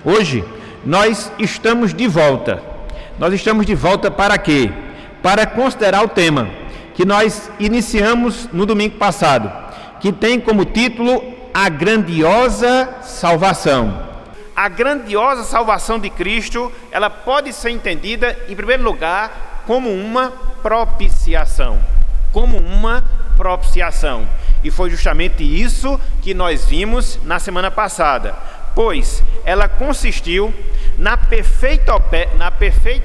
Hoje nós estamos de volta. Nós estamos de volta para quê? Para considerar o tema que nós iniciamos no domingo passado, que tem como título A Grandiosa Salvação. A grandiosa salvação de Cristo, ela pode ser entendida, em primeiro lugar, como uma propiciação. Como uma propiciação. E foi justamente isso que nós vimos na semana passada, pois ela consistiu na perfeita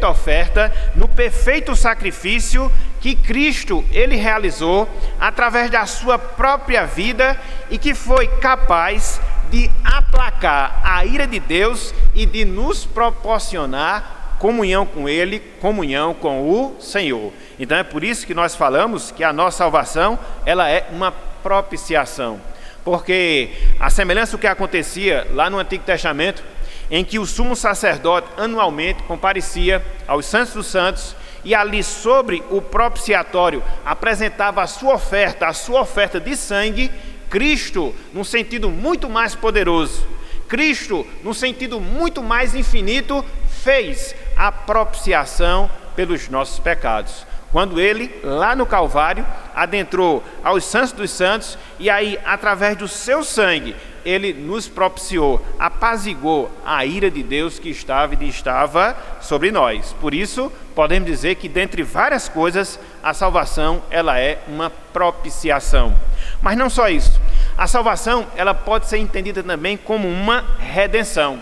oferta, no perfeito sacrifício que Cristo ele realizou através da sua própria vida e que foi capaz de aplacar a ira de Deus e de nos proporcionar comunhão com Ele, comunhão com o Senhor. Então é por isso que nós falamos que a nossa salvação ela é uma propiciação, porque a semelhança do que acontecia lá no Antigo Testamento, em que o sumo sacerdote anualmente comparecia aos Santos dos Santos e ali sobre o propiciatório apresentava a sua oferta de sangue. Cristo, num sentido muito mais poderoso, Cristo, num sentido muito mais infinito, fez a propiciação pelos nossos pecados. Quando ele, lá no Calvário, adentrou aos Santos dos Santos e aí, através do seu sangue, ele nos propiciou, apaziguou a ira de Deus que estava sobre nós. Por isso, podemos dizer que, dentre várias coisas, a salvação ela é uma propiciação. Mas não só isso. A salvação ela pode ser entendida também como uma redenção.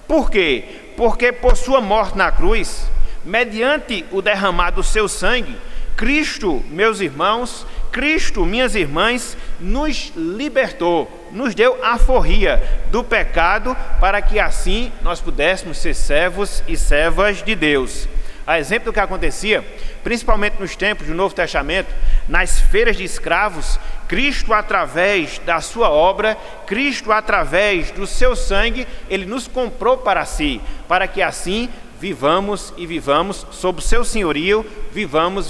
Por quê? Porque por sua morte na cruz, mediante o derramar do seu sangue, Cristo, meus irmãos, Cristo, minhas irmãs, nos libertou, nos deu a alforria do pecado para que assim nós pudéssemos ser servos e servas de Deus. A exemplo do que acontecia, principalmente nos tempos do Novo Testamento, nas feiras de escravos, Cristo, através da sua obra, Cristo, através do seu sangue, ele nos comprou para si, para que assim vivamos e vivamos sob o seu senhorio, vivamos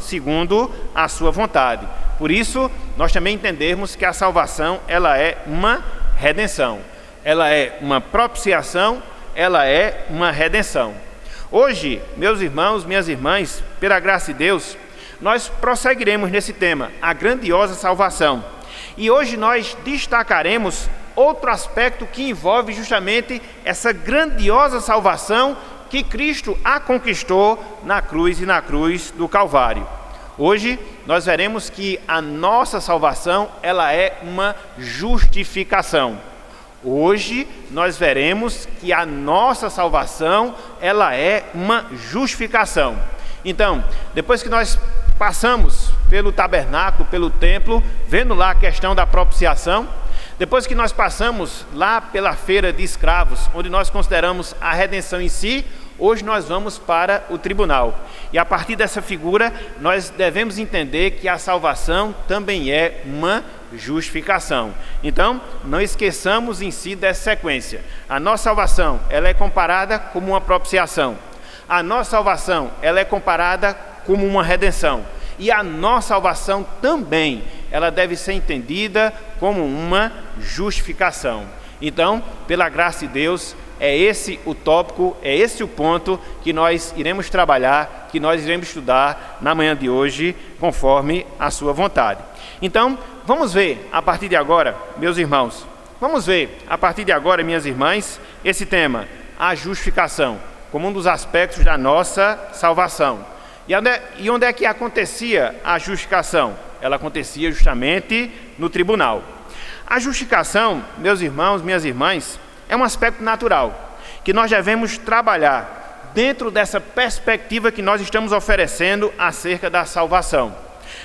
segundo a sua vontade. Por isso, nós também entendemos que a salvação, ela é uma redenção. Ela é uma propiciação, ela é uma redenção. Hoje, meus irmãos, minhas irmãs, pela graça de Deus, nós prosseguiremos nesse tema, a grandiosa salvação. E hoje nós destacaremos outro aspecto que envolve justamente essa grandiosa salvação que Cristo a conquistou na cruz e na cruz do Calvário. Hoje nós veremos que a nossa salvação ela é uma justificação. Hoje nós veremos que a nossa salvação ela é uma justificação. Então, depois que nós passamos pelo tabernáculo, pelo templo, vendo lá a questão da propiciação, depois que nós passamos lá pela feira de escravos, onde nós consideramos a redenção em si, hoje nós vamos para o tribunal. E a partir dessa figura, nós devemos entender que a salvação também é uma justificação. Então, não esqueçamos em si dessa sequência. A nossa salvação, ela é comparada como uma propiciação. A nossa salvação, ela é comparada como uma redenção. E a nossa salvação também, ela deve ser entendida como uma justificação. Então, pela graça de Deus, é esse o tópico, é esse o ponto que nós iremos trabalhar, que nós iremos estudar na manhã de hoje, conforme a sua vontade. Então, vamos ver a partir de agora, meus irmãos, vamos ver a partir de agora, minhas irmãs, esse tema, a justificação, como um dos aspectos da nossa salvação. E onde é que acontecia a justificação? Ela acontecia justamente no tribunal. A justificação, meus irmãos, minhas irmãs, é um aspecto natural, que nós devemos trabalhar dentro dessa perspectiva que nós estamos oferecendo acerca da salvação.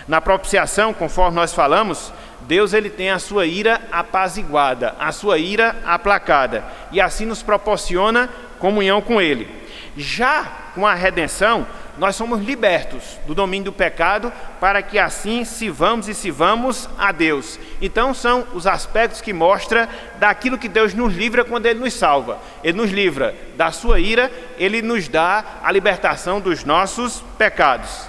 Na propiciação, conforme nós falamos, Deus ele tem a sua ira apaziguada, a sua ira aplacada, e assim nos proporciona comunhão com Ele. Já com a redenção, nós somos libertos do domínio do pecado para que assim sirvamos a Deus. Então são os aspectos que mostram daquilo que Deus nos livra quando Ele nos salva. Ele nos livra da sua ira, Ele nos dá a libertação dos nossos pecados.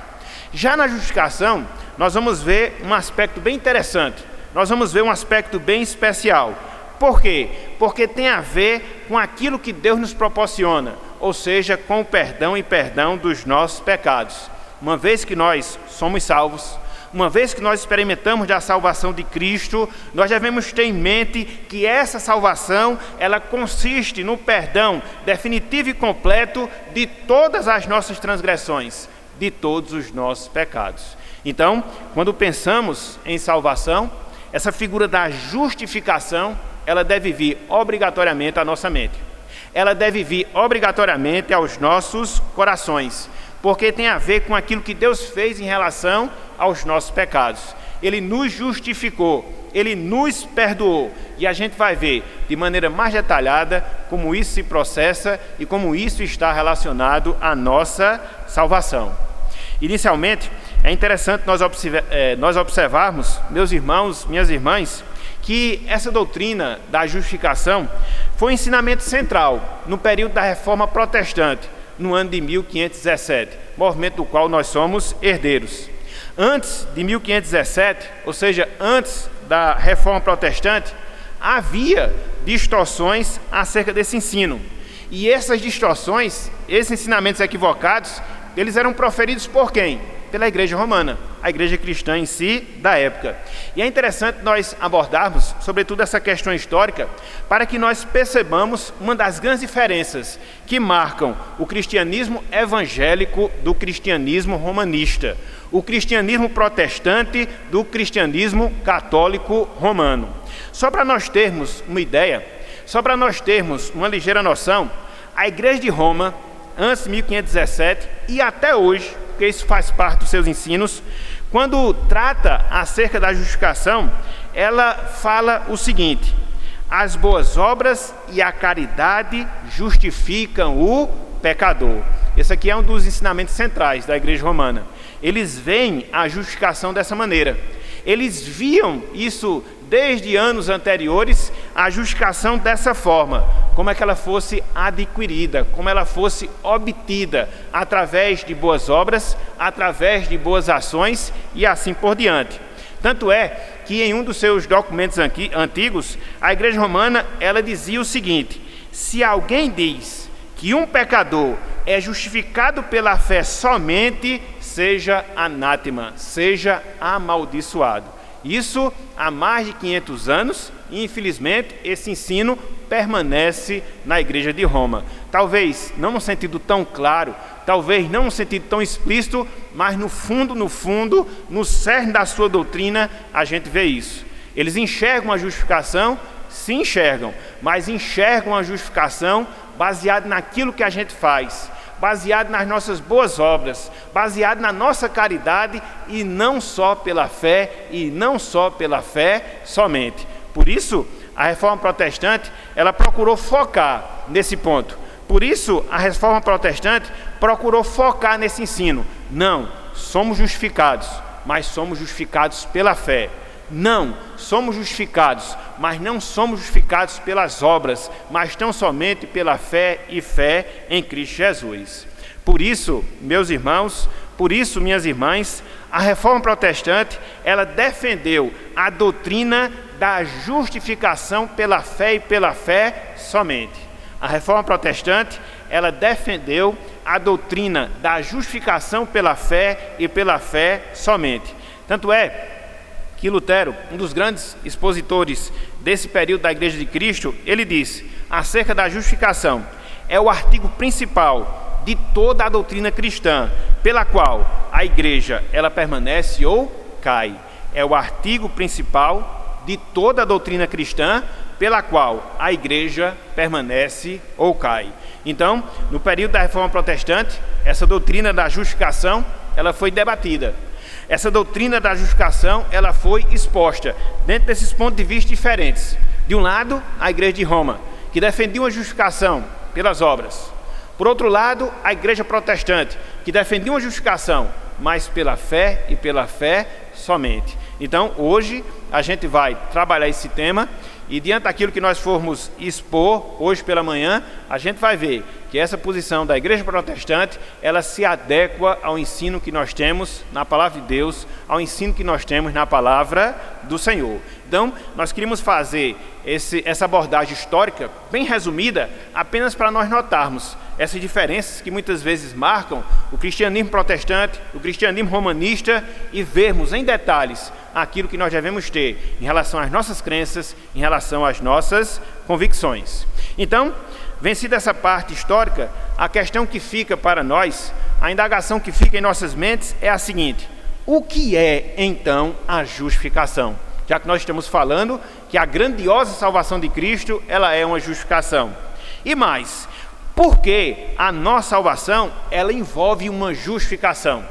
Já na justificação, nós vamos ver um aspecto bem interessante. Nós vamos ver um aspecto bem especial. Por quê? Porque tem a ver com aquilo que Deus nos proporciona, ou seja, com o perdão e perdão dos nossos pecados. Uma vez que nós somos salvos, uma vez que nós experimentamos da salvação de Cristo, nós devemos ter em mente que essa salvação, ela consiste no perdão definitivo e completo de todas as nossas transgressões, de todos os nossos pecados. Então, quando pensamos em salvação, essa figura da justificação, ela deve vir obrigatoriamente à nossa mente. Ela deve vir obrigatoriamente aos nossos corações, porque tem a ver com aquilo que Deus fez em relação aos nossos pecados. Ele nos justificou, Ele nos perdoou, e a gente vai ver de maneira mais detalhada como isso se processa e como isso está relacionado à nossa salvação. Inicialmente, é interessante nós observarmos, meus irmãos, minhas irmãs, que essa doutrina da justificação foi um ensinamento central no período da Reforma Protestante, no ano de 1517, movimento do qual nós somos herdeiros. Antes de 1517, ou seja, antes da Reforma Protestante, havia distorções acerca desse ensino. E essas distorções, esses ensinamentos equivocados, eles eram proferidos por quem? Pela Igreja Romana, a Igreja cristã em si da época. E é interessante nós abordarmos, sobretudo, essa questão histórica, para que nós percebamos uma das grandes diferenças que marcam o cristianismo evangélico do cristianismo romanista, o cristianismo protestante do cristianismo católico romano. Só para nós termos uma ideia, só para nós termos uma ligeira noção, a Igreja de Roma, antes de 1517 e até hoje, porque isso faz parte dos seus ensinos, quando trata acerca da justificação, ela fala o seguinte: as boas obras e a caridade justificam o pecador. Esse aqui é um dos ensinamentos centrais da Igreja Romana. Eles veem a justificação dessa maneira. Eles viam isso desde anos anteriores, a justificação dessa forma, como é que ela fosse adquirida, como ela fosse obtida através de boas obras, através de boas ações e assim por diante. Tanto é que em um dos seus documentos antigos, a Igreja Romana, ela dizia o seguinte: se alguém diz que um pecador é justificado pela fé somente, seja anátema, seja amaldiçoado. Isso há mais de 500 anos e, infelizmente, esse ensino permanece na Igreja de Roma. Talvez não num sentido tão claro, talvez não num sentido tão explícito, mas no fundo, no cerne da sua doutrina, a gente vê isso. Eles enxergam a justificação, se enxergam, mas enxergam a justificação baseada naquilo que a gente faz, baseado nas nossas boas obras, baseado na nossa caridade e não só pela fé, somente. Por isso, a Reforma Protestante, ela procurou focar nesse ponto. Por isso, a Reforma Protestante procurou focar nesse ensino. Não, somos justificados, mas somos justificados pela fé. Não, somos justificados, mas não somos justificados pelas obras, mas tão somente pela fé e fé em Cristo Jesus. Por isso, meus irmãos, por isso, minhas irmãs, a Reforma Protestante, ela defendeu a doutrina da justificação pela fé e pela fé somente. A Reforma Protestante, ela defendeu a doutrina da justificação pela fé e pela fé somente. Tanto é que Lutero, um dos grandes expositores desse período da Igreja de Cristo, ele disse acerca da justificação: é o artigo principal de toda a doutrina cristã, pela qual a Igreja ela permanece ou cai. É o artigo principal de toda a doutrina cristã, pela qual a Igreja permanece ou cai. Então, no período da Reforma Protestante, essa doutrina da justificação, ela foi debatida. Essa doutrina da justificação, ela foi exposta dentro desses pontos de vista diferentes. De um lado, a Igreja de Roma, que defendia uma justificação pelas obras. Por outro lado, a Igreja Protestante, que defendia uma justificação, mas pela fé e pela fé somente. Então, hoje, a gente vai trabalhar esse tema e diante daquilo que nós formos expor hoje pela manhã, a gente vai ver que essa posição da igreja protestante, ela se adequa ao ensino que nós temos na palavra de Deus, ao ensino que nós temos na palavra do Senhor. Então, nós queríamos fazer essa abordagem histórica, bem resumida, apenas para nós notarmos essas diferenças que muitas vezes marcam o cristianismo protestante, o cristianismo romanista, e vermos em detalhes aquilo que nós devemos ter em relação às nossas crenças, em relação às nossas convicções. Então, vencida essa parte histórica, a questão que fica para nós, a indagação que fica em nossas mentes é a seguinte: o que é então a justificação? Já que nós estamos falando que a grandiosa salvação de Cristo, ela é uma justificação. E mais, por que a nossa salvação, ela envolve uma justificação?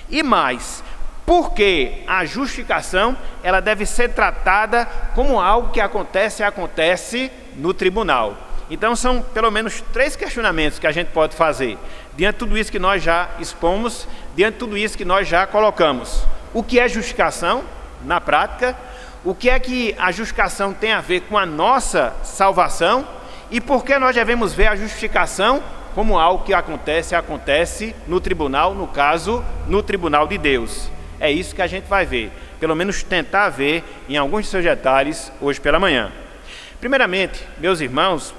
E mais, por que a justificação, ela deve ser tratada como algo que acontece no tribunal? Então são pelo menos 3 questionamentos que a gente pode fazer, diante de tudo isso que nós já expomos, diante de tudo isso que nós já colocamos. O que é justificação na prática? O que é que a justificação tem a ver com a nossa salvação? E por que nós devemos ver a justificação como algo que acontece no tribunal, no caso, no tribunal de Deus? É isso que a gente vai ver, pelo menos tentar ver em alguns de seus detalhes hoje pela manhã. Primeiramente, meus irmãos,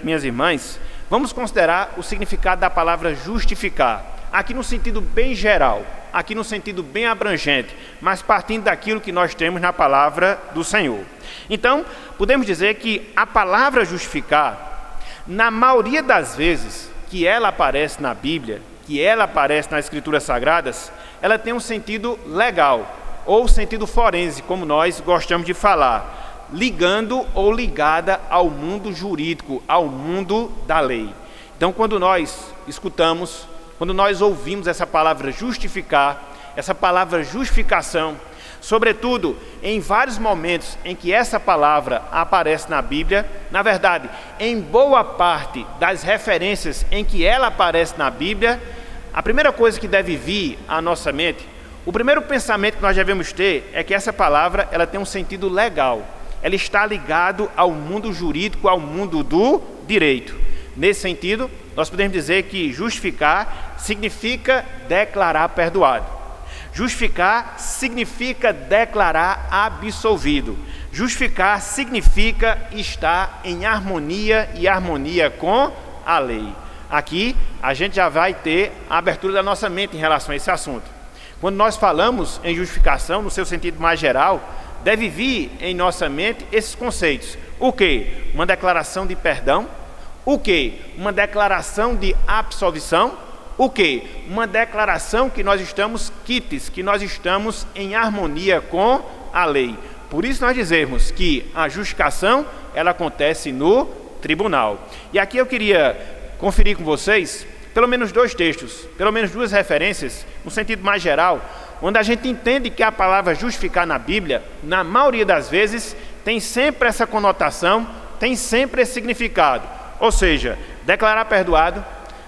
minhas irmãs, vamos considerar o significado da palavra justificar, aqui no sentido bem geral, aqui no sentido bem abrangente, mas partindo daquilo que nós temos na palavra do Senhor. Então, podemos dizer que a palavra justificar, na maioria das vezes que ela aparece na Bíblia, que ela aparece nas Escrituras Sagradas, ela tem um sentido legal, ou sentido forense, como nós gostamos de falar, ligando ou ligada ao mundo jurídico, ao mundo da lei. Então, quando nós escutamos, quando nós ouvimos essa palavra justificar, essa palavra justificação, sobretudo em vários momentos em que essa palavra aparece na Bíblia, na verdade, em boa parte das referências em que ela aparece na Bíblia, a primeira coisa que deve vir à nossa mente, o primeiro pensamento que nós devemos ter é que essa palavra, ela tem um sentido legal. Ela está ligado ao mundo jurídico, ao mundo do direito. Nesse sentido, nós podemos dizer que justificar significa declarar perdoado. Justificar significa declarar absolvido. Justificar significa estar em harmonia e harmonia com a lei. Aqui, a gente já vai ter a abertura da nossa mente em relação a esse assunto. Quando nós falamos em justificação, no seu sentido mais geral, deve vir em nossa mente esses conceitos. O quê? Uma declaração de perdão. O quê? Uma declaração de absolvição. O quê? Uma declaração que nós estamos quites, que nós estamos em harmonia com a lei. Por isso nós dizemos que a justificação, ela acontece no tribunal. E aqui eu queria conferir com vocês pelo menos 2 textos, pelo menos 2 referências, no sentido mais geral, onde a gente entende que a palavra justificar na Bíblia, na maioria das vezes, tem sempre essa conotação, tem sempre esse significado. Ou seja, declarar perdoado,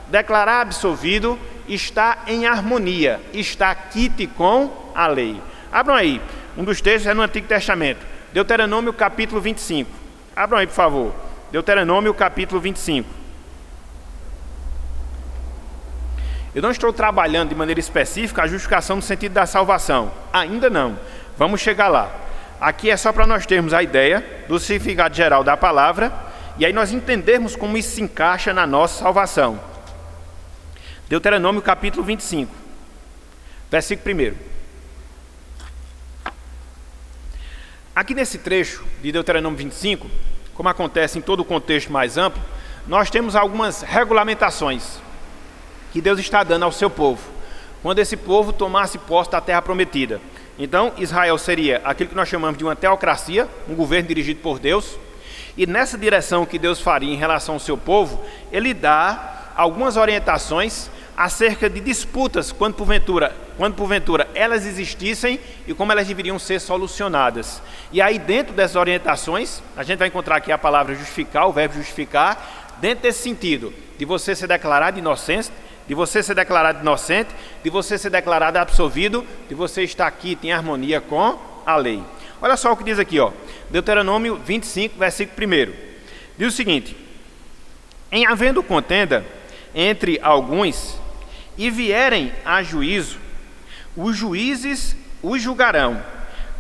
declarar absolvido, está em harmonia, está quite com a lei. Abram aí, um dos textos é no Antigo Testamento, Deuteronômio capítulo 25. Abram aí, por favor, Deuteronômio capítulo 25. Eu não estou trabalhando de maneira específica a justificação no sentido da salvação. Ainda não. Vamos chegar lá. Aqui é só para nós termos a ideia do significado geral da palavra e aí nós entendermos como isso se encaixa na nossa salvação. Deuteronômio capítulo 25, versículo 1. Aqui nesse trecho de Deuteronômio 25, como acontece em todo o contexto mais amplo, nós temos algumas regulamentações que Deus está dando ao seu povo, quando esse povo tomasse posse da terra prometida. Então, Israel seria aquilo que nós chamamos de uma teocracia, um governo dirigido por Deus, e nessa direção que Deus faria em relação ao seu povo, ele dá algumas orientações acerca de disputas, quando porventura elas existissem e como elas deveriam ser solucionadas. E aí, dentro dessas orientações, a gente vai encontrar aqui a palavra justificar, o verbo justificar, dentro desse sentido, de você ser declarado inocente, de você ser declarado inocente, de você ser declarado absolvido, de você estar aqui em harmonia com a lei. Olha só o que diz aqui, ó, Deuteronômio 25, versículo 1. Diz o seguinte: Em havendo contenda entre alguns, e vierem a juízo, os juízes os julgarão,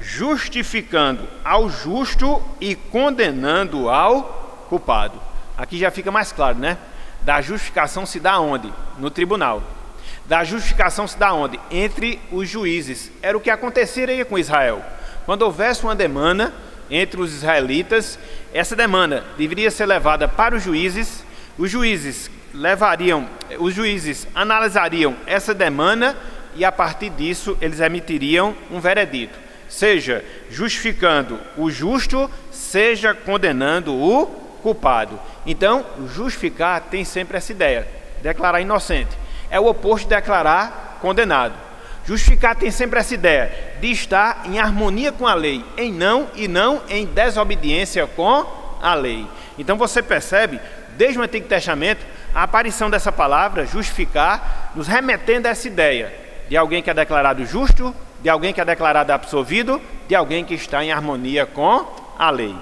justificando ao justo e condenando ao culpado. Aqui já fica mais claro, né? Da justificação se dá onde? No tribunal. Da justificação se dá onde? Entre os juízes. Era o que aconteceria com Israel. Quando houvesse uma demanda entre os israelitas, essa demanda deveria ser levada para os juízes analisariam essa demanda e a partir disso eles emitiriam um veredito, seja justificando o justo, seja condenando o culpado. Então, justificar tem sempre essa ideia, declarar inocente. É o oposto de declarar condenado. Justificar tem sempre essa ideia de estar em harmonia com a lei, e não em desobediência com a lei. Então você percebe, desde o Antigo Testamento, a aparição dessa palavra, justificar, nos remetendo a essa ideia de alguém que é declarado justo, de alguém que é declarado absolvido, de alguém que está em harmonia com a lei.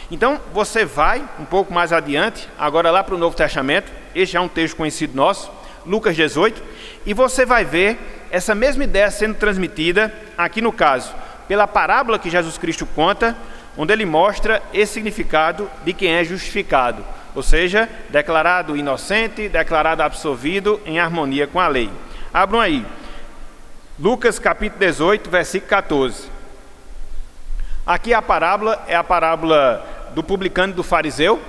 Então você vai um pouco mais adiante, agora lá para o Novo Testamento, este é um texto conhecido nosso, Lucas 18, e você vai ver essa mesma ideia sendo transmitida, aqui no caso, pela parábola que Jesus Cristo conta, onde ele mostra esse significado de quem é justificado, ou seja, declarado inocente, declarado absolvido em harmonia com a lei. Abram aí, Lucas capítulo 18, versículo 14. Aqui a parábola é a parábola do publicano e do fariseu,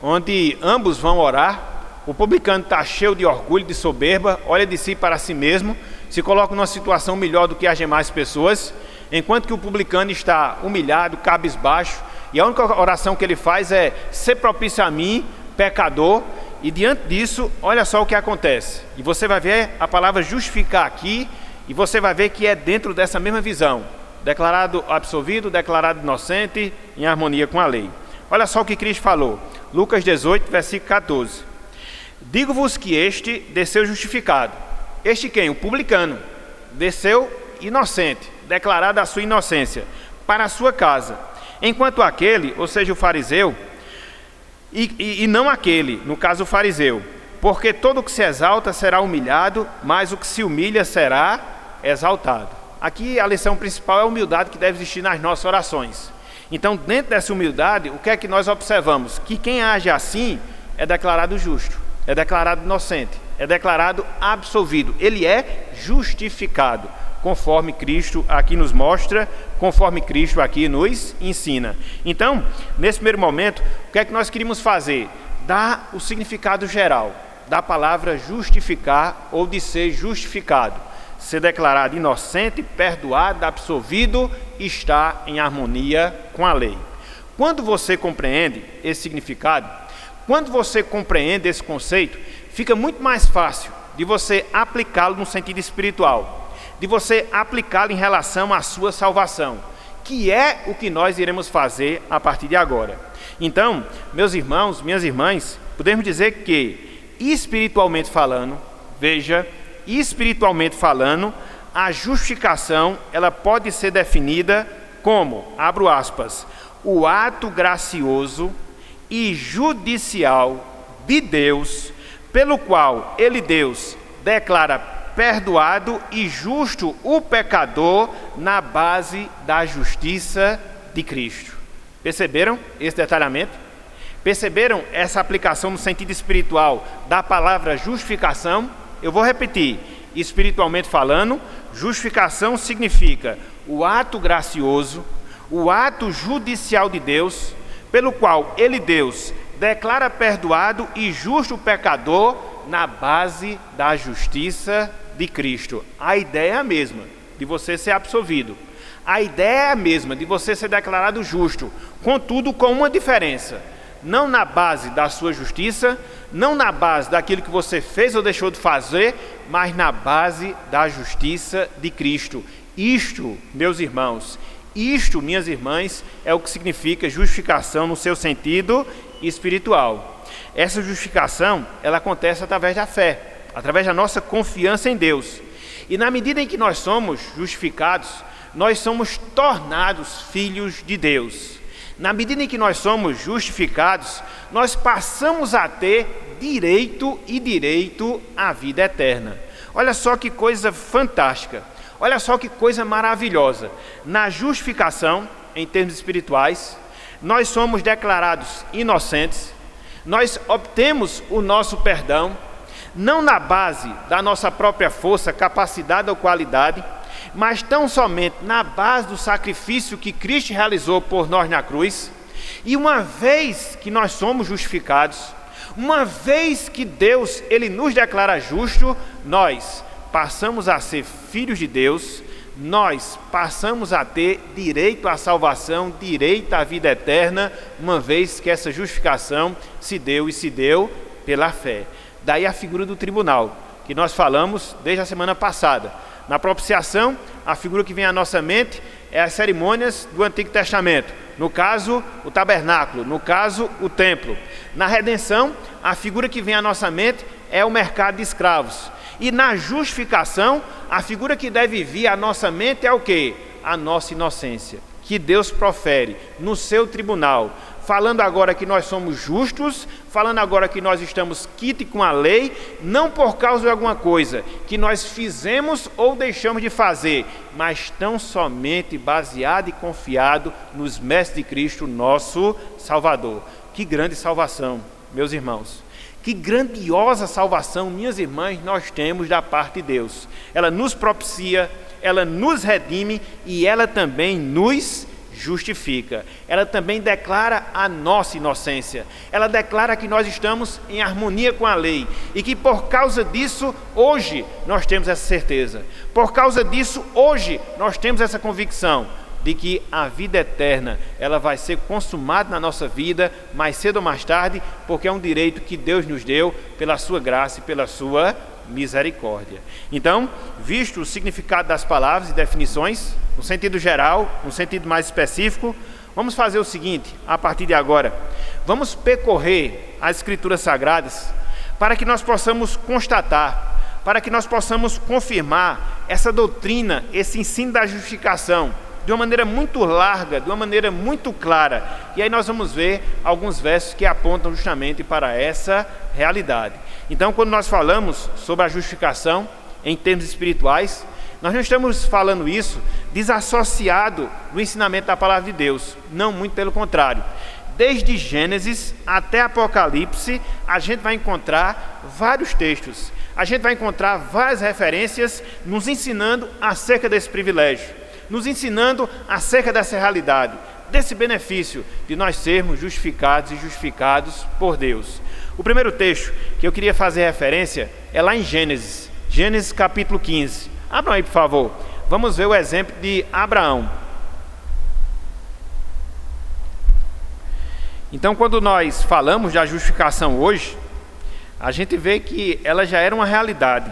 onde ambos vão orar. O publicano está cheio de orgulho, de soberba, olha de si para si mesmo, se coloca numa situação melhor do que as demais pessoas, enquanto que o publicano está humilhado, cabisbaixo, e a única oração que ele faz é: ser propício a mim, pecador. E diante disso, olha só o que acontece. E você vai ver a palavra justificar aqui, e você vai ver que é dentro dessa mesma visão. Declarado absolvido, declarado inocente, em harmonia com a lei. Olha só o que Cristo falou. Lucas 18, versículo 14. Digo-vos que este desceu justificado. Este quem? O publicano. Desceu inocente, declarado a sua inocência, para a sua casa. Enquanto aquele, ou seja, o fariseu, e não aquele, no caso o fariseu, porque todo o que se exalta será humilhado, mas o que se humilha será exaltado. Aqui a lição principal é a humildade que deve existir nas nossas orações. Então, dentro dessa humildade, o que é que nós observamos? Que quem age assim é declarado justo, é declarado inocente, é declarado absolvido. Ele é justificado, conforme Cristo aqui nos mostra, conforme Cristo aqui nos ensina. Então, nesse primeiro momento, o que é que nós queríamos fazer? Dar o significado geral da palavra justificar ou de ser justificado. Ser declarado inocente, perdoado, absolvido, está em harmonia com a lei. Quando você compreende esse significado, quando você compreende esse conceito, fica muito mais fácil de você aplicá-lo no sentido espiritual, de você aplicá-lo em relação à sua salvação, que é o que nós iremos fazer a partir de agora. Então, meus irmãos, minhas irmãs, podemos dizer que, espiritualmente falando, veja, espiritualmente falando, a justificação ela pode ser definida como, abro aspas, o ato gracioso e judicial de Deus, pelo qual ele, Deus, declara perdoado e justo o pecador na base da justiça de Cristo. Perceberam esse detalhamento? Perceberam essa aplicação no sentido espiritual da palavra justificação? Eu vou repetir, espiritualmente falando, justificação significa o ato gracioso, o ato judicial de Deus, pelo qual ele, Deus, declara perdoado e justo o pecador na base da justiça de Cristo. A ideia é a mesma, de você ser absolvido. A ideia é a mesma, de você ser declarado justo, contudo com uma diferença. Não na base da sua justiça, não na base daquilo que você fez ou deixou de fazer, mas na base da justiça de Cristo. Isto, meus irmãos, isto, minhas irmãs, é o que significa justificação no seu sentido espiritual. Essa justificação, ela acontece através da fé, através da nossa confiança em Deus. E na medida em que nós somos justificados, nós somos tornados filhos de Deus. Na medida em que nós somos justificados, nós passamos a ter direito à vida eterna. Olha só que coisa fantástica, olha só que coisa maravilhosa. Na justificação, em termos espirituais, nós somos declarados inocentes, nós obtemos o nosso perdão, não na base da nossa própria força, capacidade ou qualidade, mas tão somente na base do sacrifício que Cristo realizou por nós na cruz. E uma vez que nós somos justificados, uma vez que Deus ele nos declara justo, nós passamos a ser filhos de Deus, nós passamos a ter direito à salvação, direito à vida eterna, uma vez que essa justificação se deu pela fé. Daí a figura do tribunal, que nós falamos desde a semana passada. Na propiciação, a figura que vem à nossa mente é as cerimônias do Antigo Testamento. No caso, o tabernáculo, no caso, o templo. Na redenção, a figura que vem à nossa mente é o mercado de escravos. E na justificação, a figura que deve vir à nossa mente é o quê? A nossa inocência, que Deus profere no seu tribunal, falando agora que nós somos justos, falando agora que nós estamos quites com a lei, não por causa de alguma coisa que nós fizemos ou deixamos de fazer, mas tão somente baseado e confiado nos méritos de Cristo, nosso Salvador. Que grande salvação, meus irmãos. Que grandiosa salvação, minhas irmãs, nós temos da parte de Deus. Ela nos propicia, ela nos redime e ela também nos justifica. Ela também declara a nossa inocência. Ela declara que nós estamos em harmonia com a lei e que por causa disso, hoje, nós temos essa certeza. Por causa disso, hoje, nós temos essa convicção de que a vida eterna, ela vai ser consumada na nossa vida, mais cedo ou mais tarde, porque é um direito que Deus nos deu pela sua graça e pela sua misericórdia. Então, visto o significado das palavras e definições, no sentido geral, no sentido mais específico, vamos fazer o seguinte, a partir de agora, vamos percorrer as Escrituras Sagradas para que nós possamos constatar, para que nós possamos confirmar essa doutrina, esse ensino da justificação, de uma maneira muito larga, de uma maneira muito clara. E aí nós vamos ver alguns versos que apontam justamente para essa realidade. Então, quando nós falamos sobre a justificação em termos espirituais, nós não estamos falando isso desassociado do ensinamento da palavra de Deus. Não, muito pelo contrário. Desde Gênesis até Apocalipse, a gente vai encontrar vários textos. A gente vai encontrar várias referências nos ensinando acerca desse privilégio, nos ensinando acerca dessa realidade, desse benefício de nós sermos justificados e justificados por Deus. O primeiro texto que eu queria fazer referência é lá em Gênesis, Gênesis capítulo 15. Abram aí, por favor. Vamos ver o exemplo de Abraão. Então, quando nós falamos da justificação hoje, a gente vê que ela já era uma realidade.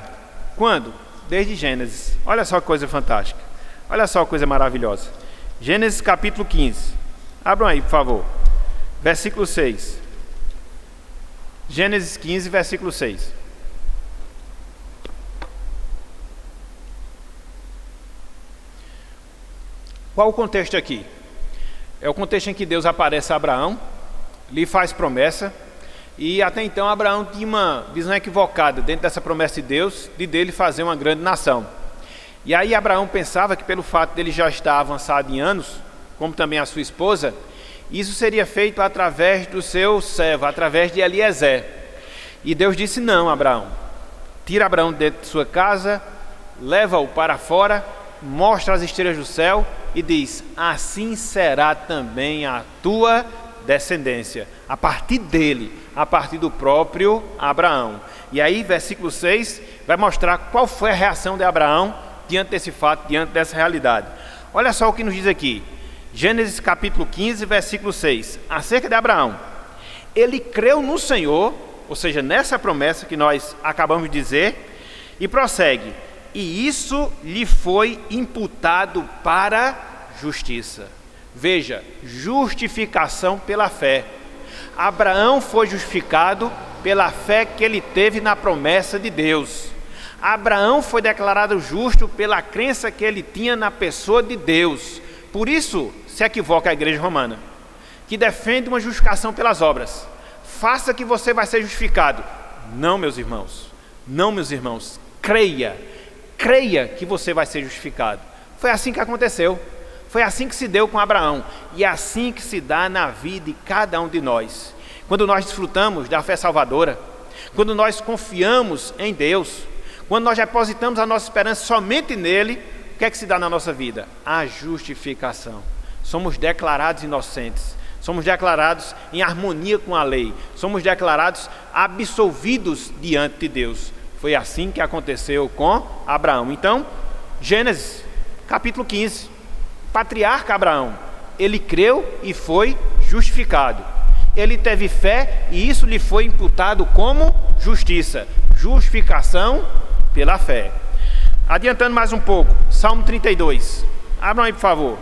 Quando? Desde Gênesis. Olha só que coisa fantástica. Olha só que coisa maravilhosa. Gênesis capítulo 15. Abram aí, por favor. Versículo 6. Gênesis 15, versículo 6. Qual o contexto aqui? É o contexto em que Deus aparece a Abraão, lhe faz promessa, e até então Abraão tinha uma visão equivocada dentro dessa promessa de Deus, de dele fazer uma grande nação. E aí Abraão pensava que pelo fato dele já estar avançado em anos, como também a sua esposa, isso seria feito através do seu servo, através de Eliezer. E Deus disse: não, Abraão, tira Abraão dentro de sua casa, leva-o para fora, mostra as estrelas do céu e diz: assim será também a tua descendência, a partir dele, a partir do próprio Abraão. E aí versículo 6 vai mostrar qual foi a reação de Abraão diante desse fato, diante dessa realidade. Olha só o que nos diz aqui, Gênesis capítulo 15, versículo 6, acerca de Abraão. Ele creu no Senhor, ou seja, nessa promessa que nós acabamos de dizer, e prossegue: e isso lhe foi imputado para justiça. Veja, justificação pela fé. Abraão foi justificado pela fé que ele teve na promessa de Deus. Abraão foi declarado justo pela crença que ele tinha na pessoa de Deus. Por isso se equivoca a igreja romana, que defende uma justificação pelas obras. Faça que você vai ser justificado. Não, meus irmãos. Não, meus irmãos. Creia. Creia que você vai ser justificado. Foi assim que aconteceu. Foi assim que se deu com Abraão. E é assim que se dá na vida de cada um de nós. Quando nós desfrutamos da fé salvadora, quando nós confiamos em Deus, quando nós depositamos a nossa esperança somente nele, o que é que se dá na nossa vida? A justificação. Somos declarados inocentes. Somos declarados em harmonia com a lei. Somos declarados absolvidos diante de Deus. Foi assim que aconteceu com Abraão. Então, Gênesis, capítulo 15. Patriarca Abraão, ele creu e foi justificado. Ele teve fé e isso lhe foi imputado como justiça. Justificação pela fé. Adiantando mais um pouco, Salmo 32. Abram aí, por favor.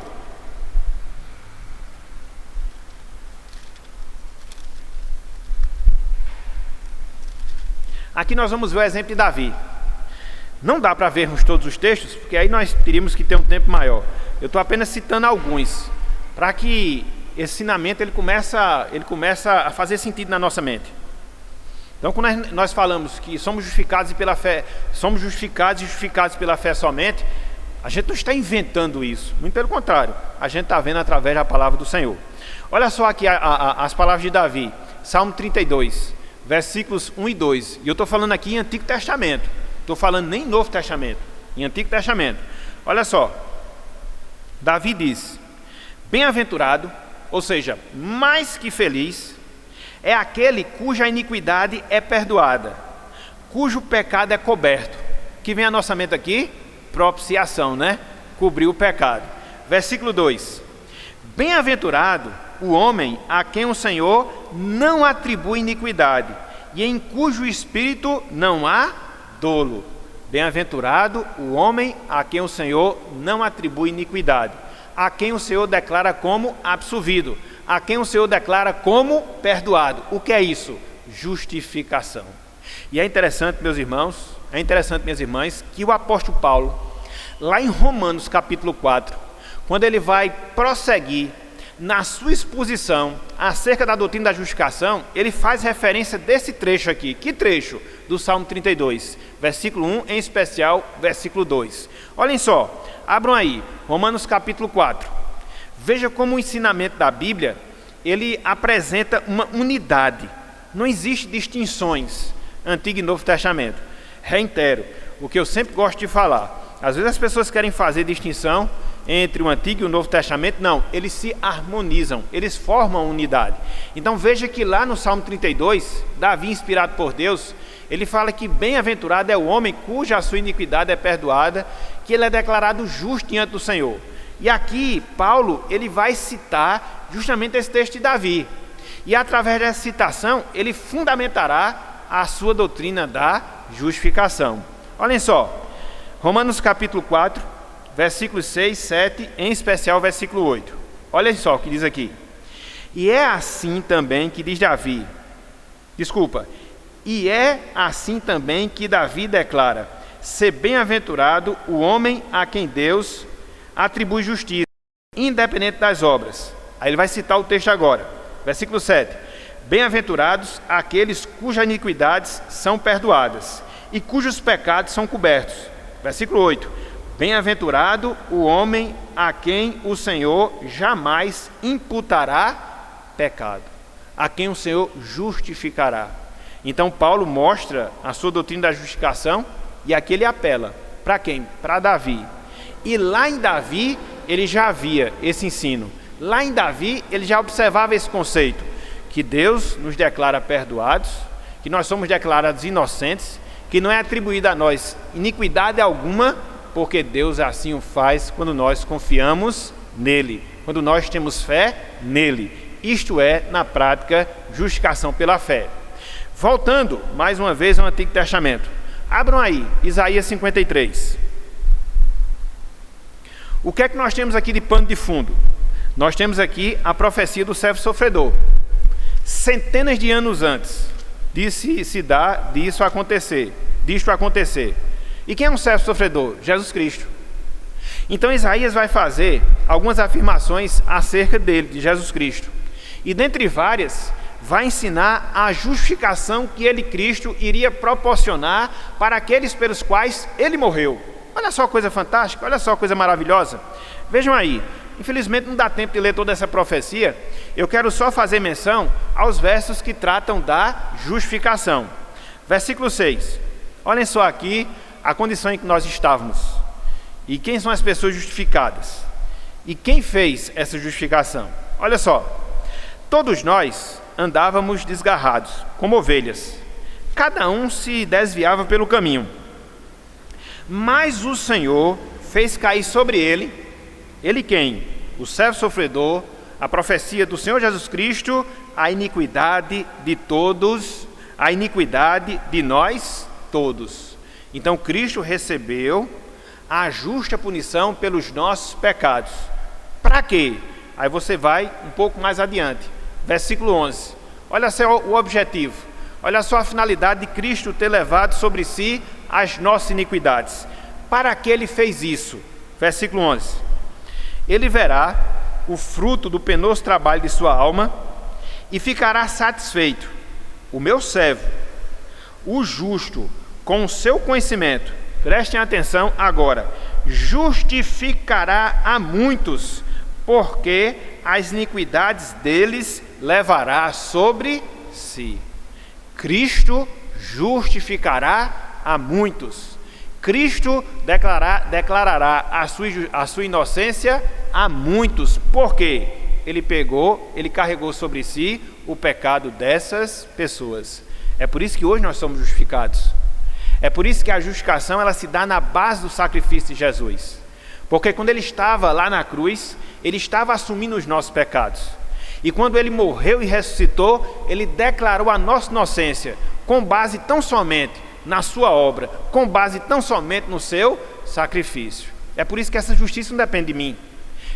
Aqui nós vamos ver o exemplo de Davi. Não dá para vermos todos os textos, porque aí nós teríamos que ter um tempo maior. Eu estou apenas citando alguns, para que esse ensinamento ele começa a fazer sentido na nossa mente. Então, quando nós falamos que somos justificados pela fé, somos justificados e justificados pela fé somente, a gente não está inventando isso. Muito pelo contrário, a gente está vendo através da palavra do Senhor. Olha só aqui as palavras de Davi, Salmo 32, versículos 1 e 2. E eu estou falando aqui em Antigo Testamento. Estou falando nem em Novo Testamento, em Antigo Testamento. Olha só, Davi diz: bem-aventurado, ou seja, mais que feliz, é aquele cuja iniquidade é perdoada, cujo pecado é coberto. O que vem à nossa mente aqui? Propiciação, né? Cobrir o pecado. Versículo 2: bem-aventurado o homem a quem o Senhor não atribui iniquidade, e em cujo espírito não há dolo. Bem-aventurado o homem a quem o Senhor não atribui iniquidade, a quem o Senhor declara como absolvido, a quem o Senhor declara como perdoado. O que é isso? Justificação. E é interessante, meus irmãos, minhas irmãs, que o apóstolo Paulo, lá em Romanos capítulo 4, quando ele vai prosseguir na sua exposição acerca da doutrina da justificação, ele faz referência desse trecho aqui. Que trecho? Do Salmo 32, versículo 1, em especial, versículo 2. Olhem só, abram aí, Romanos capítulo 4. Veja como o ensinamento da Bíblia, ele apresenta uma unidade. Não existe distinções, Antigo e Novo Testamento. Reitero, o que eu sempre gosto de falar. Às vezes as pessoas querem fazer distinção entre o Antigo e o Novo Testamento. Não, eles se harmonizam, eles formam unidade. Então veja que lá no Salmo 32, Davi, inspirado por Deus, ele fala que bem-aventurado é o homem cuja a sua iniquidade é perdoada, que ele é declarado justo diante do Senhor. E aqui Paulo ele vai citar justamente esse texto de Davi, e através dessa citação ele fundamentará a sua doutrina da justificação. Olhem só, Romanos capítulo 4, versículos 6, 7, em especial versículo 8. Olha só o que diz aqui. E é assim também que diz Davi, e é assim também que Davi declara: ser bem-aventurado o homem a quem Deus atribui justiça, independente das obras. Aí ele vai citar o texto agora, versículo 7. Bem-aventurados aqueles cujas iniquidades são perdoadas e cujos pecados são cobertos. Versículo 8. Bem-aventurado o homem a quem o Senhor jamais imputará pecado, a quem o Senhor justificará. Então Paulo mostra a sua doutrina da justificação, e aqui ele apela. Para quem? Para Davi. E lá em Davi ele já havia esse ensino. Lá em Davi ele já observava esse conceito, que Deus nos declara perdoados, que nós somos declarados inocentes, que não é atribuída a nós iniquidade alguma, porque Deus assim o faz quando nós confiamos nele, quando nós temos fé nele. Isto é, na prática, justificação pela fé. Voltando mais uma vez ao Antigo Testamento. Abram aí, Isaías 53. O que é que nós temos aqui de pano de fundo? Nós temos aqui a profecia do servo sofredor. Centenas de anos antes disto acontecer. E quem é um servo sofredor? Jesus Cristo. Então Isaías vai fazer algumas afirmações acerca dele, de Jesus Cristo. E dentre várias, vai ensinar a justificação que ele, Cristo, iria proporcionar para aqueles pelos quais ele morreu. Olha só a coisa fantástica, olha só a coisa maravilhosa. Vejam aí, infelizmente não dá tempo de ler toda essa profecia, eu quero só fazer menção aos versos que tratam da justificação. Versículo 6, olhem só aqui a condição em que nós estávamos. E quem são as pessoas justificadas? E quem fez essa justificação? Olha só, todos nós andávamos desgarrados, como ovelhas. Cada um se desviava pelo caminho. Mas o Senhor fez cair sobre ele quem? O servo sofredor, a profecia do Senhor Jesus Cristo, a iniquidade de todos, a iniquidade de nós todos. Então Cristo recebeu a justa punição pelos nossos pecados. Para quê? Aí você vai um pouco mais adiante. Versículo 11. Olha só o objetivo. Olha só a finalidade de Cristo ter levado sobre si as nossas iniquidades. Para que ele fez isso? Versículo 11. Ele verá o fruto do penoso trabalho de sua alma e ficará satisfeito. O meu servo, o justo, com o seu conhecimento, prestem atenção agora, justificará a muitos, porque as iniquidades deles levará sobre si. Cristo justificará a muitos. Cristo declarará a sua inocência a muitos. Por quê? Ele carregou sobre si o pecado dessas pessoas. É por isso que hoje nós somos justificados. É por isso que a justificação ela se dá na base do sacrifício de Jesus. Porque quando ele estava lá na cruz, ele estava assumindo os nossos pecados. E quando ele morreu e ressuscitou, ele declarou a nossa inocência, com base tão somente na sua obra, com base tão somente no seu sacrifício. É por isso que essa justiça não depende de mim.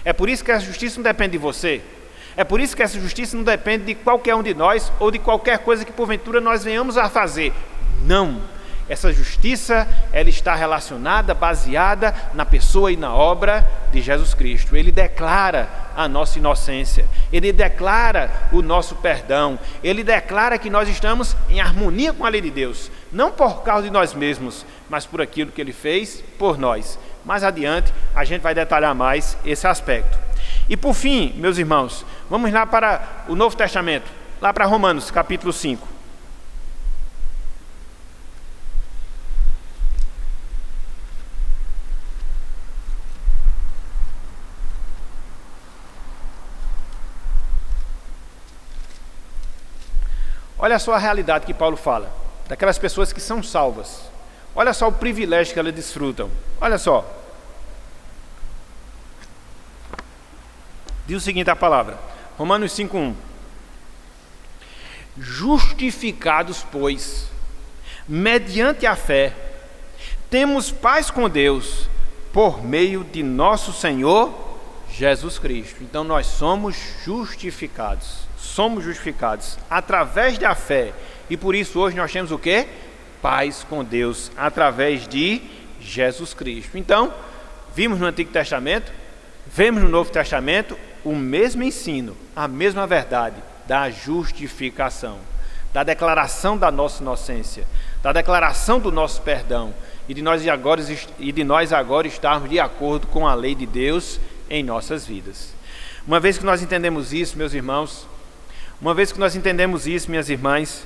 É por isso que essa justiça não depende de você. É por isso que essa justiça não depende de qualquer um de nós ou de qualquer coisa que porventura nós venhamos a fazer. Não. Essa justiça, ela está relacionada, baseada na pessoa e na obra de Jesus Cristo. Ele declara a nossa inocência, ele declara o nosso perdão, ele declara que nós estamos em harmonia com a lei de Deus, não por causa de nós mesmos, mas por aquilo que ele fez por nós. Mais adiante, a gente vai detalhar mais esse aspecto. E por fim, meus irmãos, vamos lá para o Novo Testamento, lá para Romanos, capítulo 5. Olha só a realidade que Paulo fala, daquelas pessoas que são salvas. Olha só o privilégio que elas desfrutam. Olha só. Diz o seguinte a palavra, Romanos 5:1. Justificados, pois, mediante a fé, temos paz com Deus, por meio de nosso Senhor Jesus Cristo. Então nós somos justificados. Somos justificados através da fé. E por isso hoje nós temos o quê? Paz com Deus, através de Jesus Cristo. Então, vimos no Antigo Testamento, vemos no Novo Testamento o mesmo ensino, a mesma verdade da justificação, da declaração da nossa inocência, da declaração do nosso perdão e de nós agora estarmos de acordo com a lei de Deus em nossas vidas. Uma vez que nós entendemos isso, meus irmãos, uma vez que nós entendemos isso, minhas irmãs,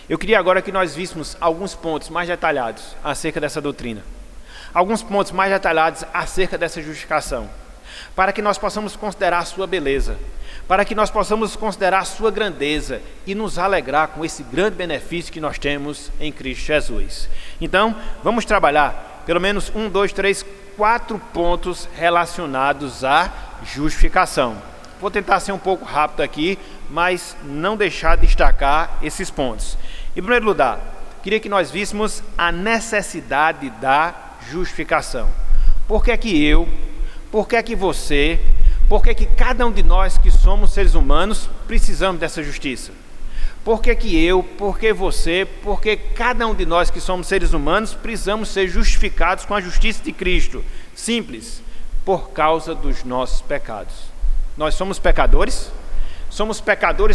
eu queria agora que nós víssemos alguns pontos mais detalhados acerca dessa doutrina. Alguns pontos mais detalhados acerca dessa justificação. Para que nós possamos considerar a sua beleza. Para que nós possamos considerar a sua grandeza e nos alegrar com esse grande benefício que nós temos em Cristo Jesus. Então, vamos trabalhar pelo menos 1, 2, 3, 4 pontos relacionados à justificação. Vou tentar ser um pouco rápido aqui, mas não deixar de destacar esses pontos. Em primeiro lugar, queria que nós víssemos a necessidade da justificação. Por que é que eu, por que é que você, por que é que cada um de nós que somos seres humanos precisamos dessa justiça? Por que é que eu, por que você, por que cada um de nós que somos seres humanos precisamos ser justificados com a justiça de Cristo? Simples, por causa dos nossos pecados. Nós somos pecadores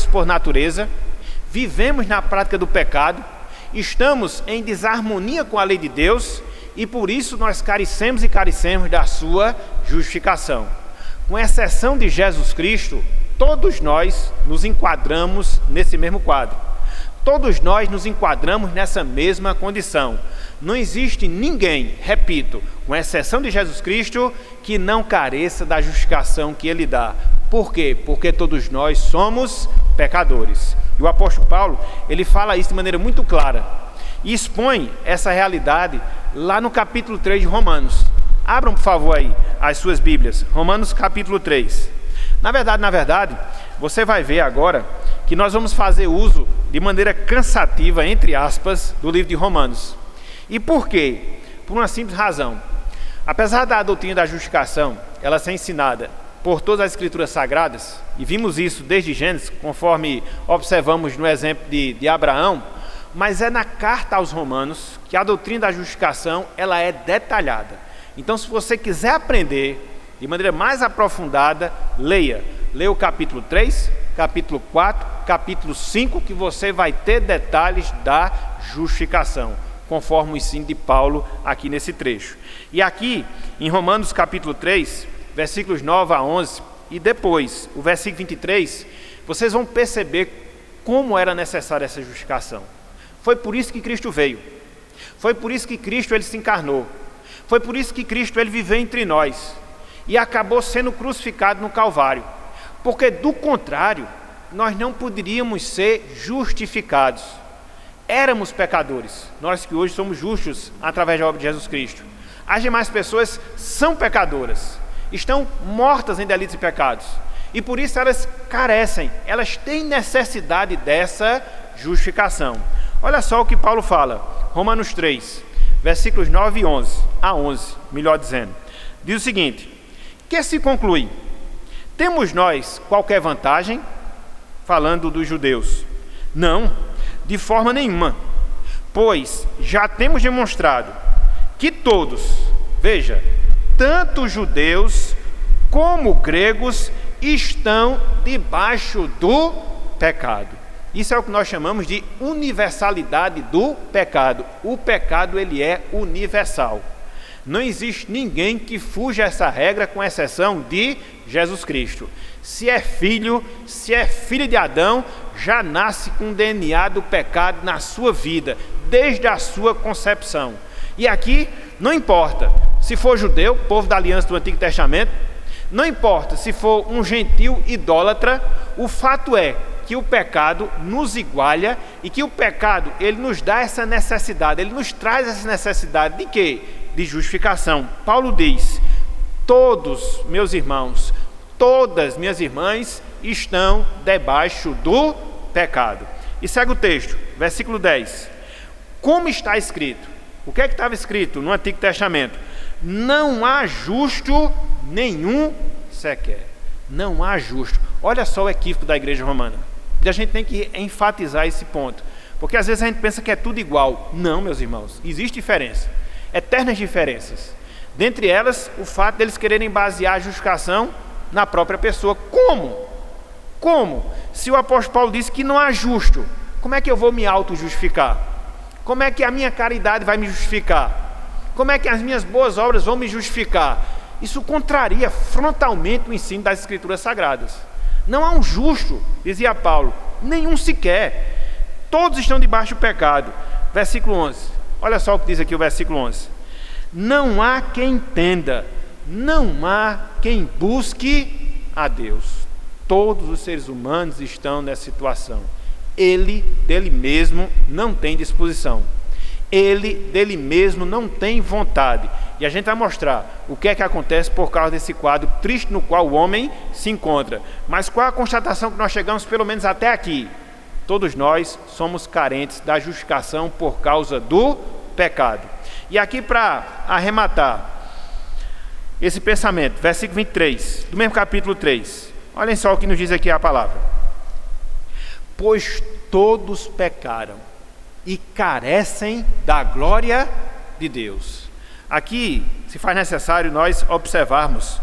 por natureza, vivemos na prática do pecado, estamos em desarmonia com a lei de Deus e por isso nós carecemos da sua justificação. Com exceção de Jesus Cristo, todos nós nos enquadramos nesse mesmo quadro. Todos nós nos enquadramos nessa mesma condição. Não existe ninguém, repito, com exceção de Jesus Cristo, que não careça da justificação que Ele dá. Por quê? Porque todos nós somos pecadores. E o apóstolo Paulo, ele fala isso de maneira muito clara e expõe essa realidade lá no capítulo 3 de Romanos. Abram, por favor, aí as suas Bíblias. Romanos capítulo 3. Na verdade, você vai ver agora que nós vamos fazer uso de maneira cansativa, entre aspas, do livro de Romanos. E por quê? Por uma simples razão. Apesar da doutrina da justificação, ela ser ensinada por todas as escrituras sagradas, e vimos isso desde Gênesis, conforme observamos no exemplo de Abraão, mas é na carta aos Romanos que a doutrina da justificação ela é detalhada. Então, se você quiser aprender de maneira mais aprofundada, leia o capítulo 3, capítulo 4, capítulo 5, que você vai ter detalhes da justificação, conforme o ensino de Paulo aqui nesse trecho. E aqui, em Romanos capítulo 3, versículos 9 a 11, e depois, o versículo 23, vocês vão perceber como era necessária essa justificação. Foi por isso que Cristo veio. Foi por isso que Cristo ele se encarnou. Foi por isso que Cristo ele viveu entre nós e acabou sendo crucificado no Calvário. Porque do contrário, nós não poderíamos ser justificados. Éramos pecadores, nós que hoje somos justos através da obra de Jesus Cristo. As demais pessoas são pecadoras, estão mortas em delitos e pecados. E por isso elas carecem, elas têm necessidade dessa justificação. Olha só o que Paulo fala, Romanos 3, versículos 9 e 11, a 11, melhor dizendo. Diz o seguinte: que se conclui? Temos nós qualquer vantagem? Falando dos judeus. Não, de forma nenhuma. Pois já temos demonstrado que todos, veja, tanto judeus como gregos estão debaixo do pecado. Isso é o que nós chamamos de universalidade do pecado. O pecado ele é universal. Não existe ninguém que fuja essa regra, com exceção de Jesus Cristo. Se é filho de Adão, já nasce com o DNA do pecado na sua vida, desde a sua concepção. E aqui não importa se for judeu, povo da aliança do Antigo Testamento, não importa se for um gentil idólatra, o fato é que o pecado nos iguala e que o pecado ele nos dá essa necessidade, ele nos traz essa necessidade de quê? De justificação. Paulo diz: todos, meus irmãos, todas minhas irmãs estão debaixo do pecado. E segue o texto, versículo 10. Como está escrito? O que é que estava escrito no Antigo Testamento? Não há justo nenhum sequer. Não há justo. Olha só o equívoco da igreja romana. E a gente tem que enfatizar esse ponto. Porque às vezes a gente pensa que é tudo igual. Não, meus irmãos, existe diferença. Eternas diferenças. Dentre elas, o fato deles quererem basear a justificação na própria pessoa. Como? Como? Se o apóstolo Paulo disse que não há justo, como é que eu vou me auto-justificar? Como é que a minha caridade vai me justificar? Como é que as minhas boas obras vão me justificar? Isso contraria frontalmente o ensino das Escrituras Sagradas. Não há um justo, dizia Paulo, nenhum sequer. Todos estão debaixo do pecado. Versículo 11. Olha só o que diz aqui o versículo 11. Não há quem entenda, não há quem busque a Deus. Todos os seres humanos estão nessa situação. Ele, dele mesmo, não tem disposição. Ele, dele mesmo, não tem vontade. E a gente vai mostrar o que é que acontece por causa desse quadro triste no qual o homem se encontra. Mas qual a constatação que nós chegamos, pelo menos até aqui? Todos nós somos carentes da justificação por causa do pecado. E aqui, para arrematar esse pensamento, versículo 23, do mesmo capítulo 3. Olhem só o que nos diz aqui a palavra. Pois todos pecaram e carecem da glória de Deus. Aqui se faz necessário nós observarmos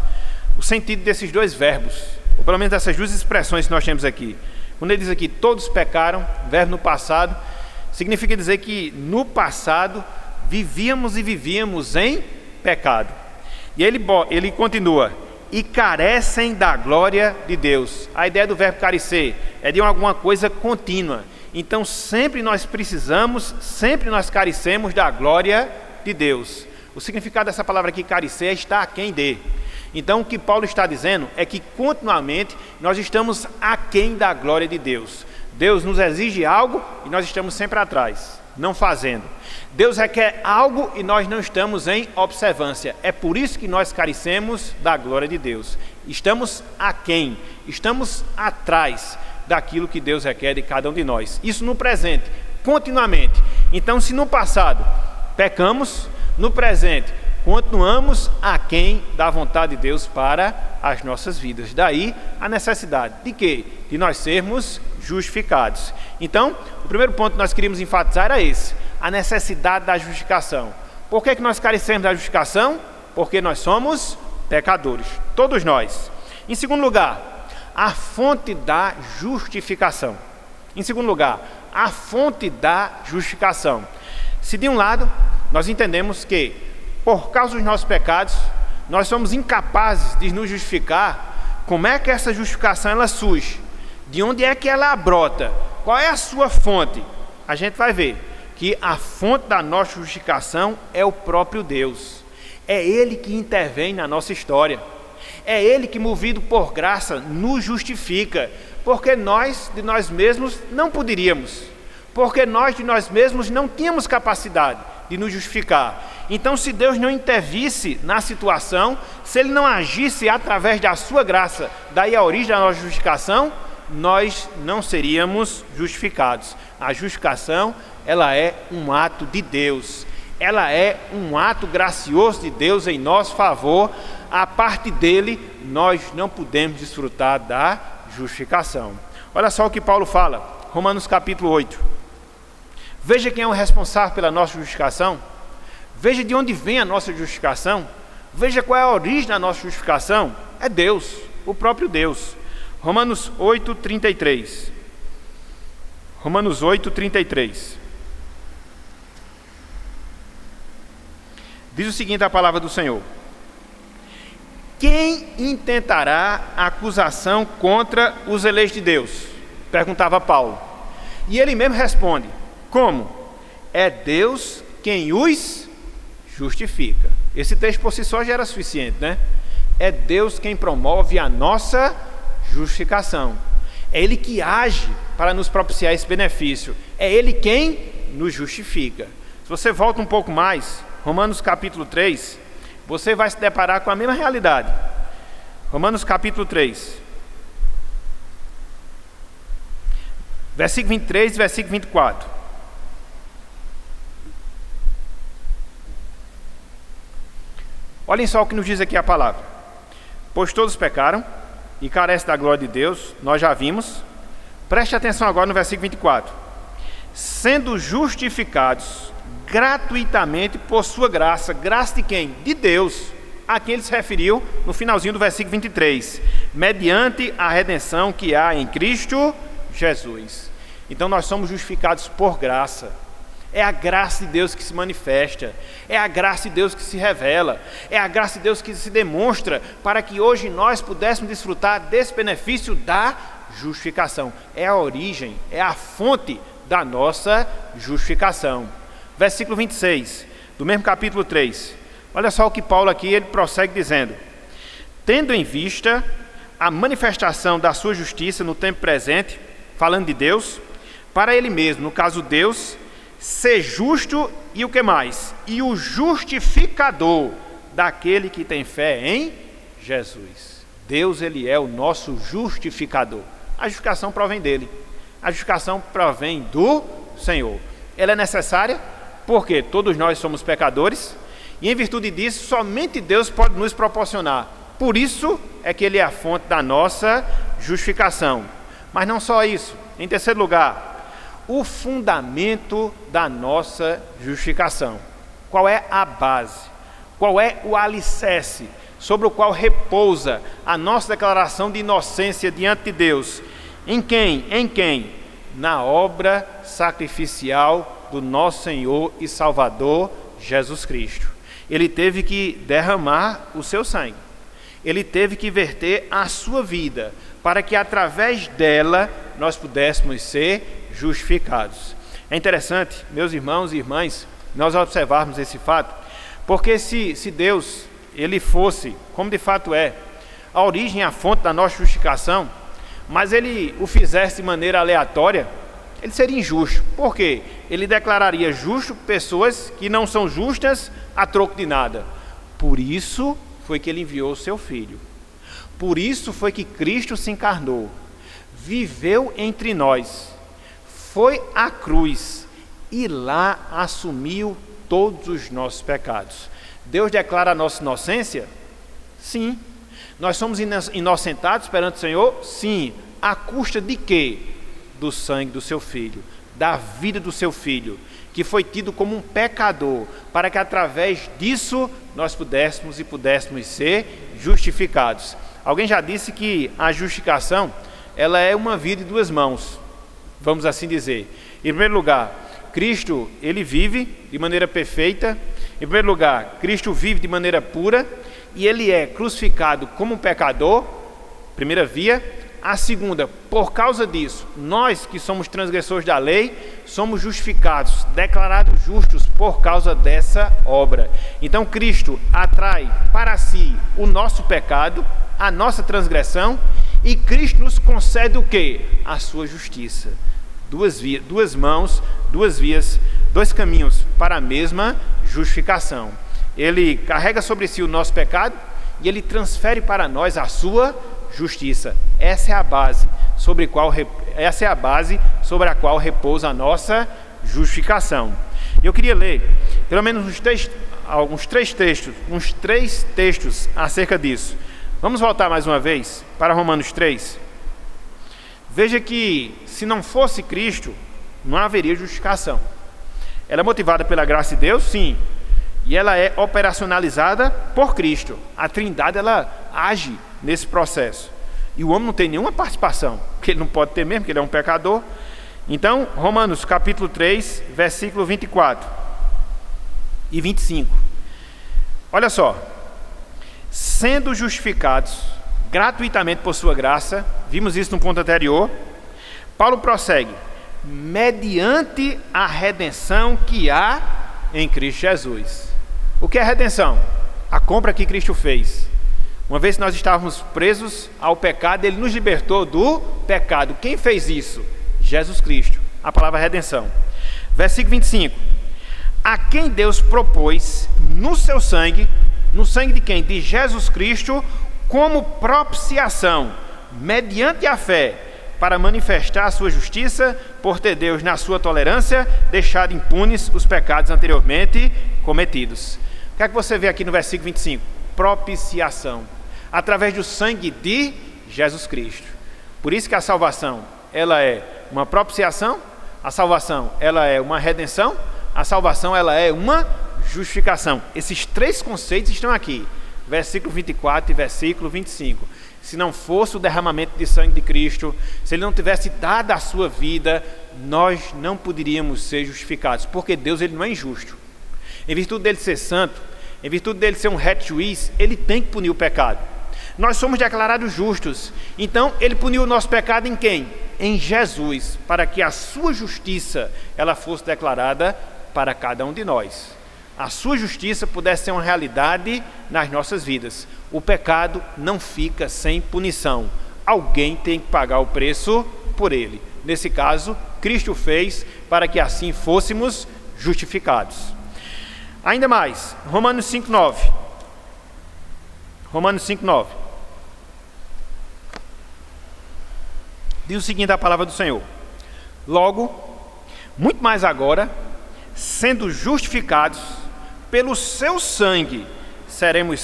o sentido desses dois verbos, ou pelo menos dessas duas expressões que nós temos aqui. Quando ele diz aqui, todos pecaram, verbo no passado, significa dizer que no passado vivíamos e vivíamos em pecado. E ele continua, e carecem da glória de Deus. A ideia do verbo carecer é de alguma coisa contínua. Então sempre nós precisamos, sempre nós carecemos da glória de Deus. O significado dessa palavra aqui, carecer, é estar aquém de. Então o que Paulo está dizendo é que continuamente nós estamos aquém da glória de Deus. Deus nos exige algo e nós estamos sempre atrás, não fazendo. Deus requer algo e nós não estamos em observância. É por isso que nós carecemos da glória de Deus. Estamos aquém, estamos atrás daquilo que Deus requer de cada um de nós. Isso no presente, continuamente. Então, se no passado pecamos, no presente continuamos aquém da vontade de Deus para as nossas vidas. Daí a necessidade de quê? De nós sermos justificados. Então, o primeiro ponto que nós queríamos enfatizar era esse, a necessidade da justificação. Por que nós carecemos da justificação? Porque nós somos pecadores, todos nós. Em segundo lugar, a fonte da justificação. Em segundo lugar, a fonte da justificação. Se de um lado, nós entendemos que, por causa dos nossos pecados, nós somos incapazes de nos justificar, como é que essa justificação ela surge? De onde é que ela brota? Qual é a sua fonte? A gente vai ver que a fonte da nossa justificação é o próprio Deus. É Ele que intervém na nossa história. É Ele que, movido por graça, nos justifica. Porque nós, de nós mesmos, não poderíamos. Porque nós, de nós mesmos, não tínhamos capacidade de nos justificar. Então, se Deus não intervisse na situação, se Ele não agisse através da sua graça, daí a origem da nossa justificação, nós não seríamos justificados. A justificação, ela é um ato de Deus. Ela é um ato gracioso de Deus em nosso favor. A parte dele, nós não podemos desfrutar da justificação. Olha só o que Paulo fala, Romanos capítulo 8. Veja quem é o responsável pela nossa justificação. Veja de onde vem a nossa justificação. Veja qual é a origem da nossa justificação. É Deus, o próprio Deus. Romanos 8, 33. Romanos 8, 33. Diz o seguinte a palavra do Senhor. Quem intentará acusação contra os eleitos de Deus? Perguntava Paulo. E ele mesmo responde. Como? É Deus quem os justifica. Esse texto por si só já era suficiente, né? É Deus quem promove a nossa justificação. É Ele que age para nos propiciar esse benefício. É Ele quem nos justifica. Se você volta um pouco mais, Romanos capítulo 3, você vai se deparar com a mesma realidade. Romanos capítulo 3, versículo 23 e versículo 24. Olhem só o que nos diz aqui a palavra. Pois todos pecaram e carecem da glória de Deus, nós já vimos. Preste atenção agora no versículo 24. Sendo justificados gratuitamente por sua graça. Graça de quem? De Deus. A quem ele se referiu no finalzinho do versículo 23. Mediante a redenção que há em Cristo Jesus. Então nós somos justificados por graça. É a graça de Deus que se manifesta, é a graça de Deus que se revela, é a graça de Deus que se demonstra para que hoje nós pudéssemos desfrutar desse benefício da justificação. É a origem, é a fonte da nossa justificação. Versículo 26, do mesmo capítulo 3. Olha só o que Paulo aqui, ele prossegue dizendo. Tendo em vista a manifestação da sua justiça no tempo presente, falando de Deus, para ele mesmo, no caso Deus, ser justo e o que mais? E o justificador daquele que tem fé em Jesus. Deus, ele é o nosso justificador. A justificação provém dele. A justificação provém do Senhor. Ela é necessária porque todos nós somos pecadores e em virtude disso somente Deus pode nos proporcionar. Por isso é que ele é a fonte da nossa justificação. Mas não só isso. Em terceiro lugar, o fundamento da nossa justificação. Qual é a base? Qual é o alicerce sobre o qual repousa a nossa declaração de inocência diante de Deus? Em quem? Em quem? Na obra sacrificial do nosso Senhor e Salvador Jesus Cristo. Ele teve que derramar o seu sangue. Ele teve que verter a sua vida, para que através dela nós pudéssemos ser justificados. É interessante, meus irmãos e irmãs, nós observarmos esse fato, porque se Deus, ele fosse, como de fato é, a origem, a fonte da nossa justificação, mas ele o fizesse de maneira aleatória, ele seria injusto. Por quê? Ele declararia justo pessoas que não são justas a troco de nada. Por isso foi que ele enviou o seu Filho. Por isso foi que Cristo se encarnou, viveu entre nós, foi à cruz e lá assumiu todos os nossos pecados. Deus declara a nossa inocência? Sim. Nós somos inocentados perante o Senhor? Sim. À custa de quê? Do sangue do seu Filho, da vida do seu Filho, que foi tido como um pecador, para que através disso nós pudéssemos ser justificados. Alguém já disse que a justificação, ela é uma via de duas mãos, vamos assim dizer. Em primeiro lugar, Cristo, ele vive de maneira perfeita. Em primeiro lugar, Cristo vive de maneira pura e ele é crucificado como um pecador, primeira via. A segunda, por causa disso, nós que somos transgressores da lei, somos justificados, declarados justos por causa dessa obra. Então Cristo atrai para si o nosso pecado, a nossa transgressão, e Cristo nos concede o quê? A sua justiça. Duas mãos, duas vias, dois caminhos para a mesma justificação. Ele carrega sobre si o nosso pecado e ele transfere para nós a sua justiça. Essa é a base sobre a qual repousa a nossa justificação. Eu queria ler pelo menos uns três textos acerca disso. Vamos voltar mais uma vez para Romanos 3. Veja que se não fosse Cristo, não haveria justificação. Ela é motivada pela graça de Deus, sim, e ela é operacionalizada por Cristo. A Trindade, ela age nesse processo. E o homem não tem nenhuma participação, porque ele não pode ter mesmo, porque ele é um pecador. Então, Romanos capítulo 3, versículo 24 e 25. Olha só. Sendo justificados gratuitamente por sua graça, vimos isso no ponto anterior, Paulo prossegue, mediante a redenção que há em Cristo Jesus. O que é redenção? A compra que Cristo fez. Uma vez que nós estávamos presos ao pecado, ele nos libertou do pecado. Quem fez isso? Jesus Cristo. A palavra redenção. Versículo 25. A quem Deus propôs no seu sangue, no sangue de quem? De Jesus Cristo, como propiciação, mediante a fé, para manifestar a sua justiça, por ter Deus, na sua tolerância, deixado impunes os pecados anteriormente cometidos. O que é que você vê aqui no versículo 25? Propiciação, através do sangue de Jesus Cristo. Por isso que a salvação, ela é uma propiciação, a salvação, ela é uma redenção, a salvação, ela é uma justificação. Esses três conceitos estão aqui, versículo 24 e versículo 25. Se não fosse o derramamento de sangue de Cristo, se ele não tivesse dado a sua vida, nós não poderíamos ser justificados, porque Deus, ele não é injusto. Em virtude dele ser santo, em virtude dele ser um reto juiz, ele tem que punir o pecado. Nós somos declarados justos, então ele puniu o nosso pecado em quem? Em Jesus, para que a sua justiça ela fosse declarada para cada um de nós. A sua justiça pudesse ser uma realidade nas nossas vidas. O pecado não fica sem punição. Alguém tem que pagar o preço por ele. Nesse caso, Cristo fez para que assim fôssemos justificados. Ainda mais, Romanos 5,9. Romanos 5,9. Diz o seguinte a palavra do Senhor: logo, muito mais agora, sendo justificados pelo seu sangue, seremos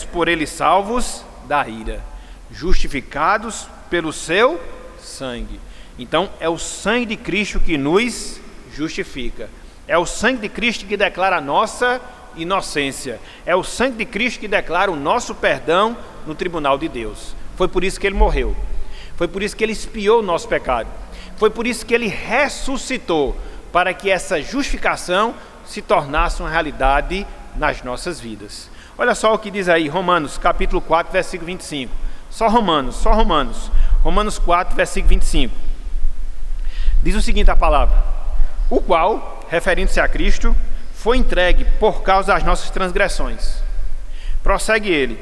por ele salvos da ira. Justificados pelo seu sangue. Então é o sangue de Cristo que nos justifica. É o sangue de Cristo que declara a nossa inocência. É o sangue de Cristo que declara o nosso perdão no tribunal de Deus. Foi por isso que ele morreu. Foi por isso que ele expiou o nosso pecado. Foi por isso que ele ressuscitou, para que essa justificação se tornasse uma realidade nas nossas vidas. Olha só o que diz aí, Romanos capítulo 4, versículo 25. Só Romanos. Romanos 4, versículo 25. Diz o seguinte a palavra: o qual, referindo-se a Cristo, foi entregue por causa das nossas transgressões. Prossegue ele: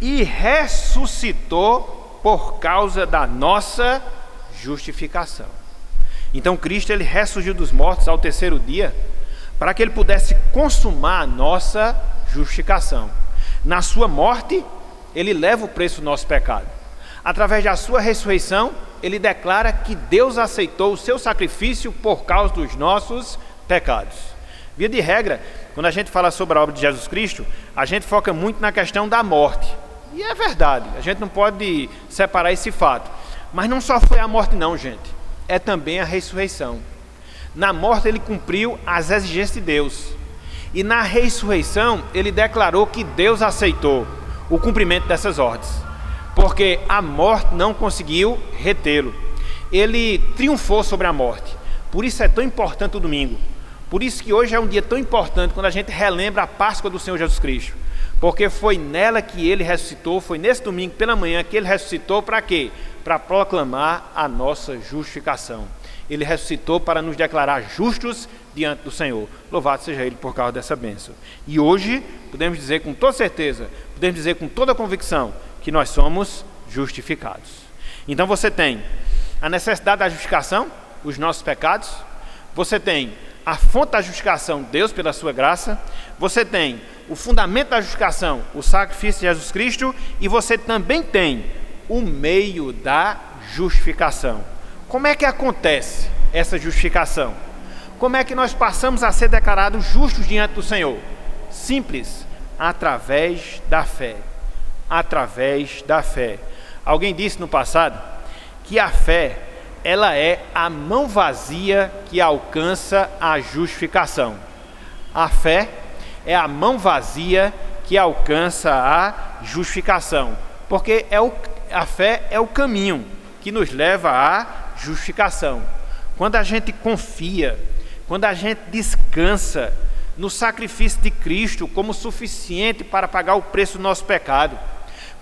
e ressuscitou por causa da nossa justificação. Então Cristo, ele ressurgiu dos mortos ao terceiro dia, para que ele pudesse consumar a nossa justificação. Na sua morte, ele leva o preço do nosso pecado. Através da sua ressurreição, ele declara que Deus aceitou o seu sacrifício por causa dos nossos pecados. Via de regra, quando a gente fala sobre a obra de Jesus Cristo, a gente foca muito na questão da morte. E é verdade, a gente não pode separar esse fato. Mas não só foi a morte não, gente. É também a ressurreição. Na morte ele cumpriu as exigências de Deus. E na ressurreição ele declarou que Deus aceitou o cumprimento dessas ordens. Porque a morte não conseguiu retê-lo. Ele triunfou sobre a morte. Por isso é tão importante o domingo. Por isso que hoje é um dia tão importante quando a gente relembra a Páscoa do Senhor Jesus Cristo. Porque foi nela que ele ressuscitou, foi nesse domingo pela manhã que ele ressuscitou para quê? Para proclamar a nossa justificação. Ele ressuscitou para nos declarar justos diante do Senhor. Louvado seja ele por causa dessa bênção. E hoje podemos dizer com toda certeza, podemos dizer com toda convicção, que nós somos justificados. Então você tem a necessidade da justificação, os nossos pecados. Você tem a fonte da justificação, Deus pela sua graça. Você tem o fundamento da justificação, o sacrifício de Jesus Cristo. E você também tem o meio da justificação. Como é que acontece essa justificação? Como é que nós passamos a ser declarados justos diante do Senhor? Simples, através da fé. Através da fé. Alguém disse no passado que a fé, ela é a mão vazia que alcança a justificação. A fé é a mão vazia que alcança a justificação, porque a fé é o caminho que nos leva à justificação. Quando a gente confia, quando a gente descansa no sacrifício de Cristo como suficiente para pagar o preço do nosso pecado,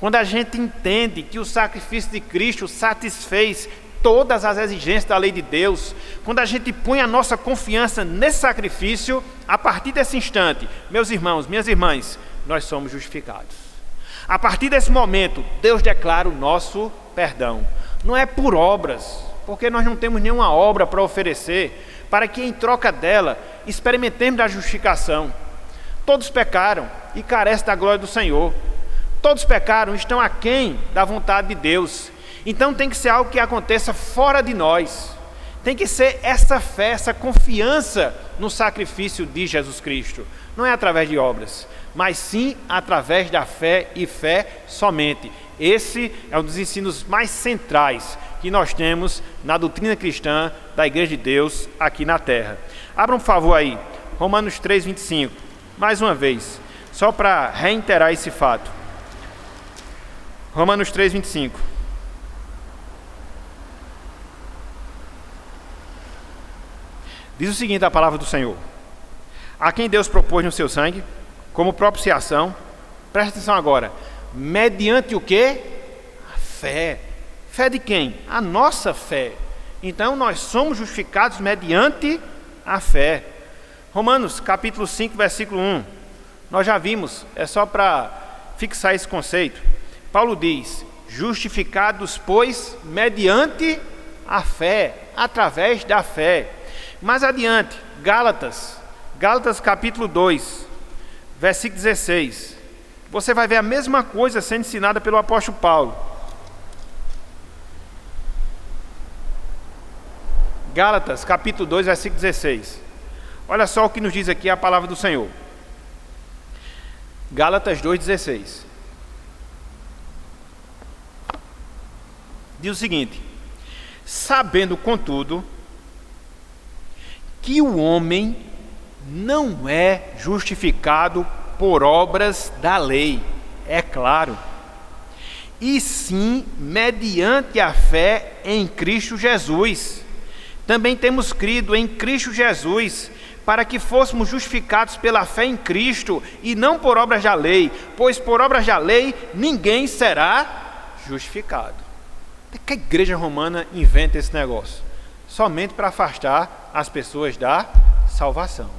quando a gente entende que o sacrifício de Cristo satisfez todas as exigências da lei de Deus, quando a gente põe a nossa confiança nesse sacrifício, a partir desse instante, meus irmãos, minhas irmãs, nós somos justificados. A partir desse momento, Deus declara o nosso perdão. Não é por obras, porque nós não temos nenhuma obra para oferecer, para que em troca dela experimentemos a justificação. Todos pecaram e carecem da glória do Senhor. Todos pecaram, estão aquém da vontade de Deus. Então tem que ser algo que aconteça fora de nós. Tem que ser essa fé, essa confiança no sacrifício de Jesus Cristo. Não é através de obras, mas sim através da fé e fé somente. Esse é um dos ensinos mais centrais que nós temos na doutrina cristã da Igreja de Deus aqui na Terra. Abram por favor aí, Romanos 3, 25. Mais uma vez, só para reiterar esse fato. Romanos 3, 25. Diz o seguinte a palavra do Senhor: a quem Deus propôs no seu sangue, como propiciação, presta atenção agora, mediante o quê? A fé. Fé de quem? A nossa fé. Então nós somos justificados mediante a fé. Romanos capítulo 5, versículo 1. Nós já vimos, é só para fixar esse conceito. Paulo diz: justificados, pois, mediante a fé, através da fé. Mais adiante, Gálatas capítulo 2, versículo 16. Você vai ver a mesma coisa sendo ensinada pelo apóstolo Paulo. Gálatas capítulo 2, versículo 16. Olha só o que nos diz aqui a palavra do Senhor. Gálatas 2,16. Diz o seguinte: sabendo, contudo, que o homem não é justificado por obras da lei, é claro, e sim mediante a fé em Cristo Jesus. Também temos crido em Cristo Jesus, para que fôssemos justificados pela fé em Cristo, e não por obras da lei, pois por obras da lei ninguém será justificado. Até que a igreja romana inventa esse negócio, somente para afastar as pessoas da salvação.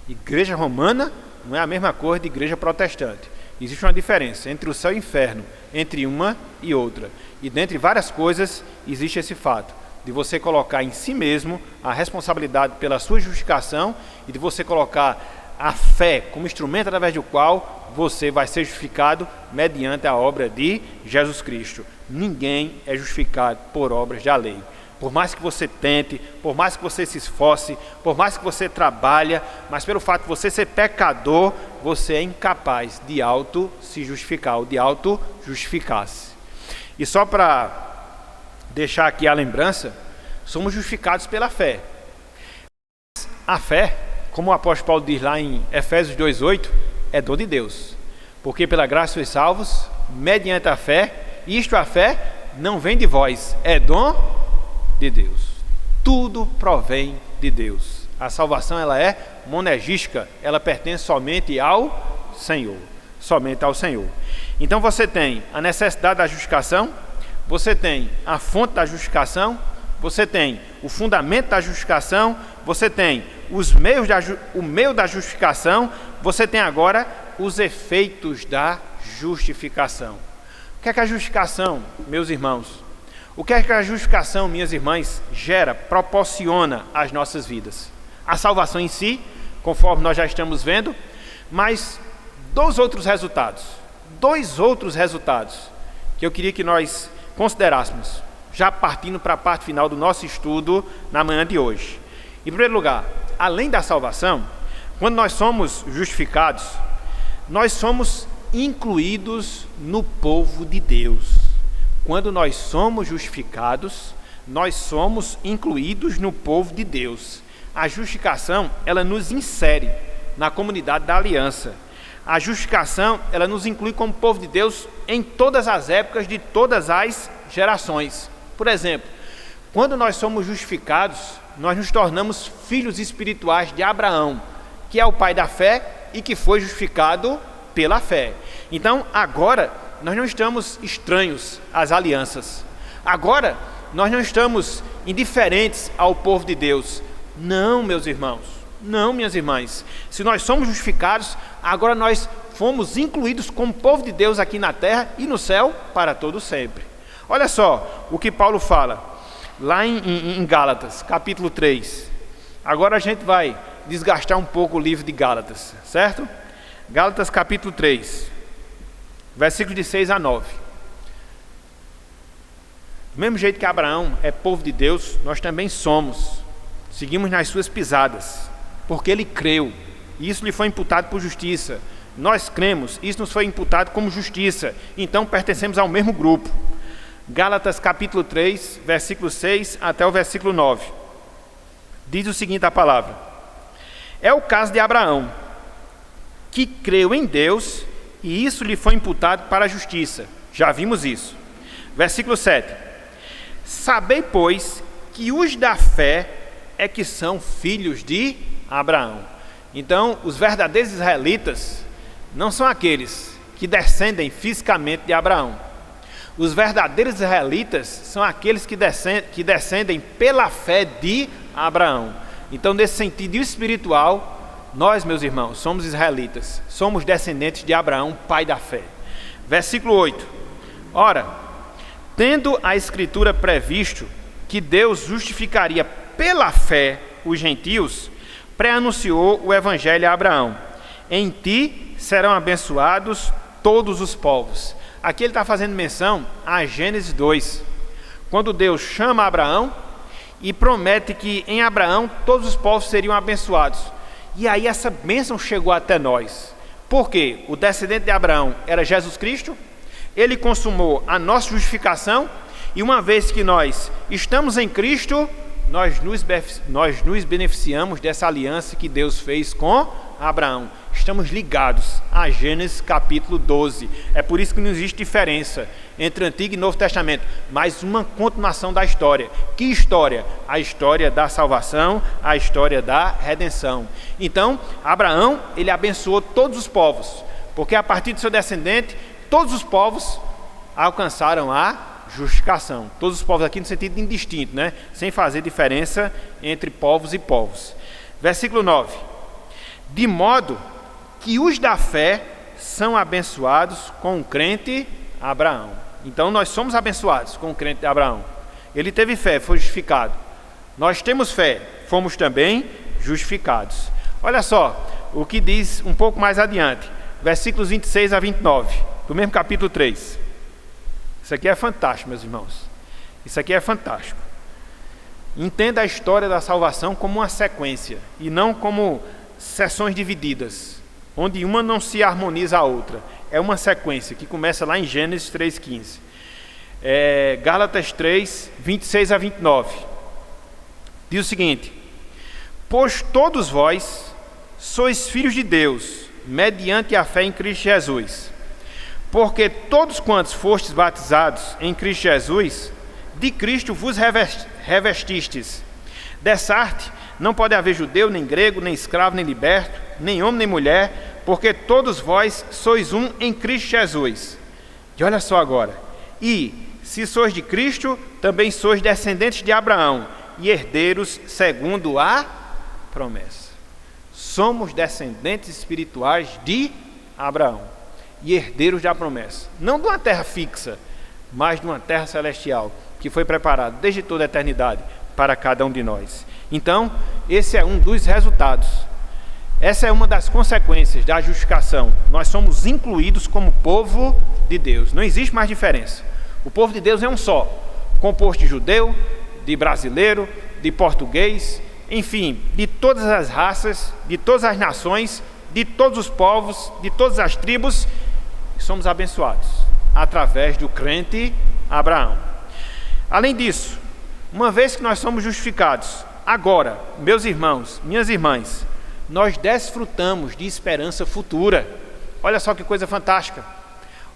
Igreja romana não é a mesma coisa de igreja protestante. Existe uma diferença entre o céu e o inferno, entre uma e outra. E dentre várias coisas, existe esse fato de você colocar em si mesmo a responsabilidade pela sua justificação e de você colocar a fé como instrumento através do qual você vai ser justificado mediante a obra de Jesus Cristo. Ninguém é justificado por obras da lei. Por mais que você tente, por mais que você se esforce, por mais que você trabalhe, mas pelo fato de você ser pecador, você é incapaz de se justificar, ou de justificar-se. E só para deixar aqui a lembrança, somos justificados pela fé. A fé, como o apóstolo Paulo diz lá em Efésios 2,8, é dom de Deus. Porque pela graça sois salvos, mediante a fé, isto a fé não vem de vós, é dom de Deus. Tudo provém de Deus. A salvação ela é monergística, ela pertence somente ao Senhor. Somente ao Senhor. Então você tem a necessidade da justificação, você tem a fonte da justificação, você tem o fundamento da justificação, você tem o meio da justificação, você tem agora os efeitos da justificação. O que é que a justificação, meus irmãos? O que é que a justificação, minhas irmãs, gera, proporciona às nossas vidas? A salvação em si, conforme nós já estamos vendo, mas dois outros resultados que eu queria que nós considerássemos, já partindo para a parte final do nosso estudo na manhã de hoje. Em primeiro lugar, além da salvação, quando nós somos justificados, nós somos incluídos no povo de Deus. Quando nós somos justificados, nós somos incluídos no povo de Deus. A justificação, ela nos insere na comunidade da aliança. A justificação, ela nos inclui como povo de Deus em todas as épocas de todas as gerações. Por exemplo, quando nós somos justificados, nós nos tornamos filhos espirituais de Abraão, que é o pai da fé e que foi justificado pela fé. Então, agora, nós não estamos estranhos às alianças. Agora, nós não estamos indiferentes ao povo de Deus. Não, meus irmãos. Não, minhas irmãs. Se nós somos justificados, agora nós fomos incluídos como povo de Deus aqui na terra e no céu para todo sempre. Olha só o que Paulo fala lá em Gálatas, capítulo 3. Agora a gente vai desgastar um pouco o livro de Gálatas, certo? Gálatas, capítulo 3. Versículos de 6 a 9. Do mesmo jeito que Abraão é povo de Deus, nós também somos. Seguimos nas suas pisadas, porque ele creu, e isso lhe foi imputado por justiça. Nós cremos, isso nos foi imputado como justiça, então pertencemos ao mesmo grupo. Gálatas capítulo 3, versículo 6 até o versículo 9. Diz o seguinte a palavra: é o caso de Abraão, que creu em Deus, e isso lhe foi imputado para a justiça. Já vimos isso. Versículo 7. Sabei, pois, que os da fé é que são filhos de Abraão. Então, os verdadeiros israelitas não são aqueles que descendem fisicamente de Abraão. Os verdadeiros israelitas são aqueles que descendem pela fé de Abraão. Então, nesse sentido espiritual, nós, meus irmãos, somos israelitas, somos descendentes de Abraão, pai da fé. Versículo 8. Ora, tendo a Escritura previsto que Deus justificaria pela fé os gentios, pré-anunciou o Evangelho a Abraão: em ti serão abençoados todos os povos. Aqui ele está fazendo menção a Gênesis 2, quando Deus chama Abraão e promete que em Abraão todos os povos seriam abençoados. E aí essa bênção chegou até nós. Por quê? O descendente de Abraão era Jesus Cristo, ele consumou a nossa justificação, e uma vez que nós estamos em Cristo, nós nos beneficiamos dessa aliança que Deus fez com Abraão. Estamos ligados a Gênesis capítulo 12. É por isso que não existe diferença entre o Antigo e Novo Testamento, mas uma continuação da história. Que história? A história da salvação, a história da redenção. Então, Abraão, ele abençoou todos os povos, porque a partir do seu descendente, todos os povos alcançaram a justificação. Todos os povos aqui no sentido indistinto, né? Sem fazer diferença entre povos e povos. Versículo 9. De modo que os da fé são abençoados com o crente Abraão. Então nós somos abençoados com o crente de Abraão. Ele teve fé, foi justificado. Nós temos fé, fomos também justificados. Olha só o que diz um pouco mais adiante, versículos 26 a 29, do mesmo capítulo 3. Isso aqui é fantástico, meus irmãos. Isso aqui é fantástico. Entenda a história da salvação como uma sequência e não como seções divididas, onde uma não se harmoniza à outra. É uma sequência que começa lá em Gênesis 3,15. Gálatas 3, 26 a 29. Diz o seguinte: pois todos vós sois filhos de Deus, mediante a fé em Cristo Jesus. Porque todos quantos fostes batizados em Cristo Jesus, de Cristo vos revestistes. Dessa arte não pode haver judeu, nem grego, nem escravo, nem liberto, nem homem, nem mulher, porque todos vós sois um em Cristo Jesus. E olha só agora. E, se sois de Cristo, também sois descendentes de Abraão, e herdeiros segundo a promessa. Somos descendentes espirituais de Abraão, e herdeiros da promessa. Não de uma terra fixa, mas de uma terra celestial, que foi preparada desde toda a eternidade para cada um de nós. Então, esse é um dos resultados. Essa é uma das consequências da justificação. Nós somos incluídos como povo de Deus. Não existe mais diferença. O povo de Deus é um só, composto de judeu, de brasileiro, de português, enfim, de todas as raças, de todas as nações, de todos os povos, de todas as tribos. Somos abençoados através do crente Abraão. Além disso, uma vez que nós somos justificados, agora, meus irmãos, minhas irmãs, nós desfrutamos de esperança futura. Olha só que coisa fantástica.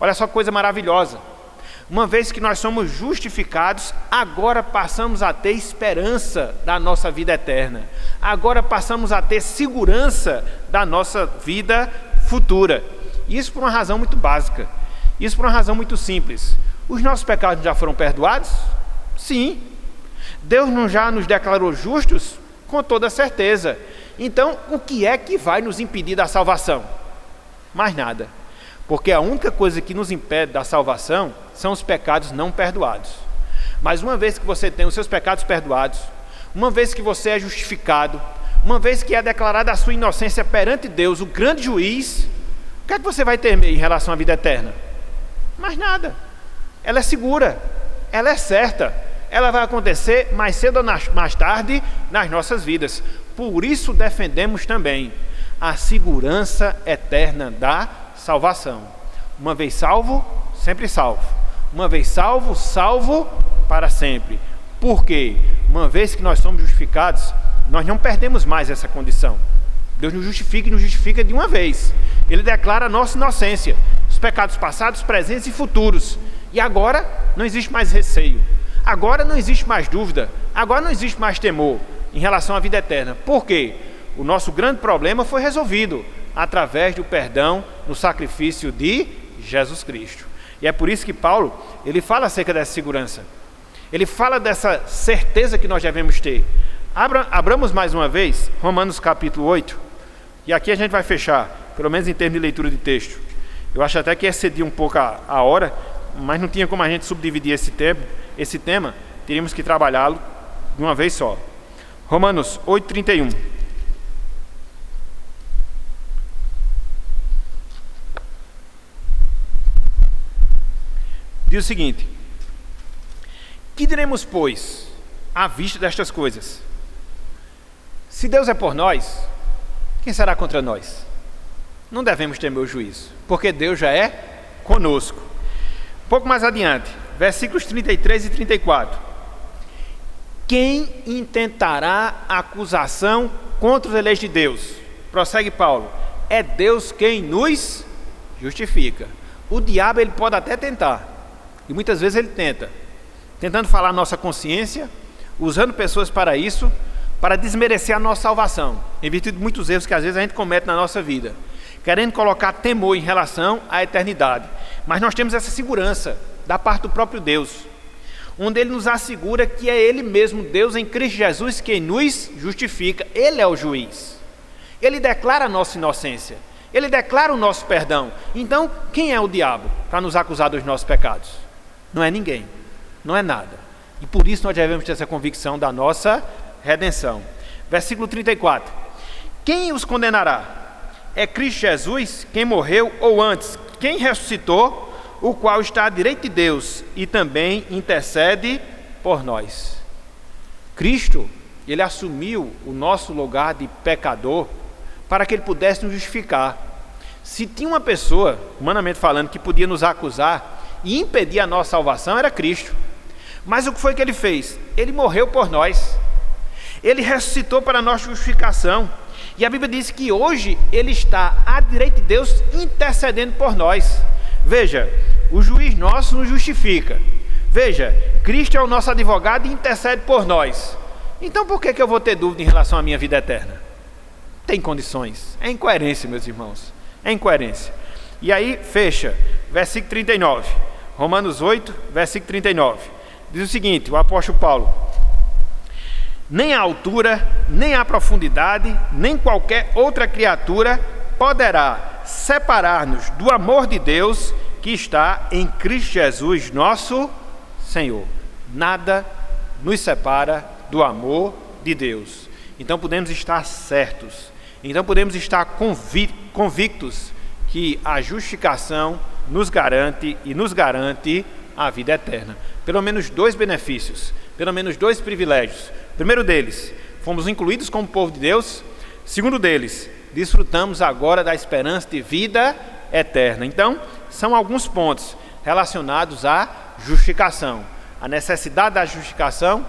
Olha só que coisa maravilhosa. Uma vez que nós somos justificados, agora passamos a ter esperança da nossa vida eterna. Agora passamos a ter segurança da nossa vida futura. Isso por uma razão muito básica. Isso por uma razão muito simples. Os nossos pecados já foram perdoados? Sim. Deus não já nos declarou justos? Com toda certeza. Então, o que é que vai nos impedir da salvação? Mais nada. Porque a única coisa que nos impede da salvação são os pecados não perdoados. Mas uma vez que você tem os seus pecados perdoados, uma vez que você é justificado, uma vez que é declarada a sua inocência perante Deus, o grande juiz, o que é que você vai temer em relação à vida eterna? Mais nada. Ela é segura, ela é certa, ela vai acontecer mais cedo ou mais tarde nas nossas vidas. Por isso defendemos também a segurança eterna da salvação. Uma vez salvo, sempre salvo. Uma vez salvo, salvo para sempre. Por quê? Uma vez que nós somos justificados, nós não perdemos mais essa condição. Deus nos justifica e nos justifica de uma vez. Ele declara a nossa inocência, os pecados passados, presentes e futuros. E agora não existe mais receio. Agora não existe mais dúvida. Agora não existe mais temor em relação à vida eterna. Por quê? O nosso grande problema foi resolvido através do perdão no sacrifício de Jesus Cristo. E é por isso que Paulo, ele fala acerca dessa segurança. Ele fala dessa certeza que nós devemos ter. Abramos mais uma vez Romanos capítulo 8. E aqui a gente vai fechar, pelo menos em termos de leitura de texto. Eu acho até que excedi um pouco a hora, mas não tinha como a gente subdividir esse tema, teríamos que trabalhá-lo de uma vez só. Romanos 8:31. Diz o seguinte: que diremos, pois, à vista destas coisas? Se Deus é por nós, quem será contra nós? Não devemos temer o juízo, porque Deus já é conosco. Um pouco mais adiante, versículos 33 e 34. Quem intentará acusação contra os eleitos de Deus? Prossegue Paulo. É Deus quem nos justifica. O diabo ele pode até tentar, E muitas vezes ele tentando falar a nossa consciência, usando pessoas para isso, para desmerecer a nossa salvação, em virtude de muitos erros que às vezes a gente comete na nossa vida, querendo colocar temor em relação à eternidade. Mas nós temos essa segurança da parte do próprio Deus, onde Ele nos assegura que é Ele mesmo, Deus em Cristo Jesus, quem nos justifica. Ele é o juiz. Ele declara a nossa inocência. Ele declara o nosso perdão. Então, quem é o diabo para nos acusar dos nossos pecados? Não é ninguém, não é nada. E por isso nós devemos ter essa convicção da nossa redenção. Versículo 34. Quem os condenará? É Cristo Jesus, quem morreu, ou antes, quem ressuscitou, o qual está à direita de Deus e também intercede por nós. Cristo, Ele assumiu o nosso lugar de pecador para que Ele pudesse nos justificar. Se tinha uma pessoa, humanamente falando, que podia nos acusar e impedir a nossa salvação, era Cristo. Mas o que foi que Ele fez? Ele morreu por nós. Ele ressuscitou para a nossa justificação. E a Bíblia diz que hoje Ele está à direita de Deus intercedendo por nós. Veja, o juiz nosso nos justifica. Veja, Cristo é o nosso advogado e intercede por nós. Então por que eu vou ter dúvida em relação à minha vida eterna? Tem condições. É incoerência, meus irmãos. É incoerência. E aí, fecha, versículo 39. Romanos 8, versículo 39. Diz o seguinte, o apóstolo Paulo: nem a altura, nem a profundidade, nem qualquer outra criatura poderá separar-nos do amor de Deus que está em Cristo Jesus, nosso Senhor. Nada nos separa do amor de Deus. Então podemos estar certos, então podemos estar convictos que a justificação nos garante e nos garante a vida eterna. Pelo menos 2 benefícios, pelo menos 2 privilégios. Primeiro deles, fomos incluídos como povo de Deus. Segundo deles, desfrutamos agora da esperança de vida eterna. Então, são alguns pontos relacionados à justificação. A necessidade da justificação,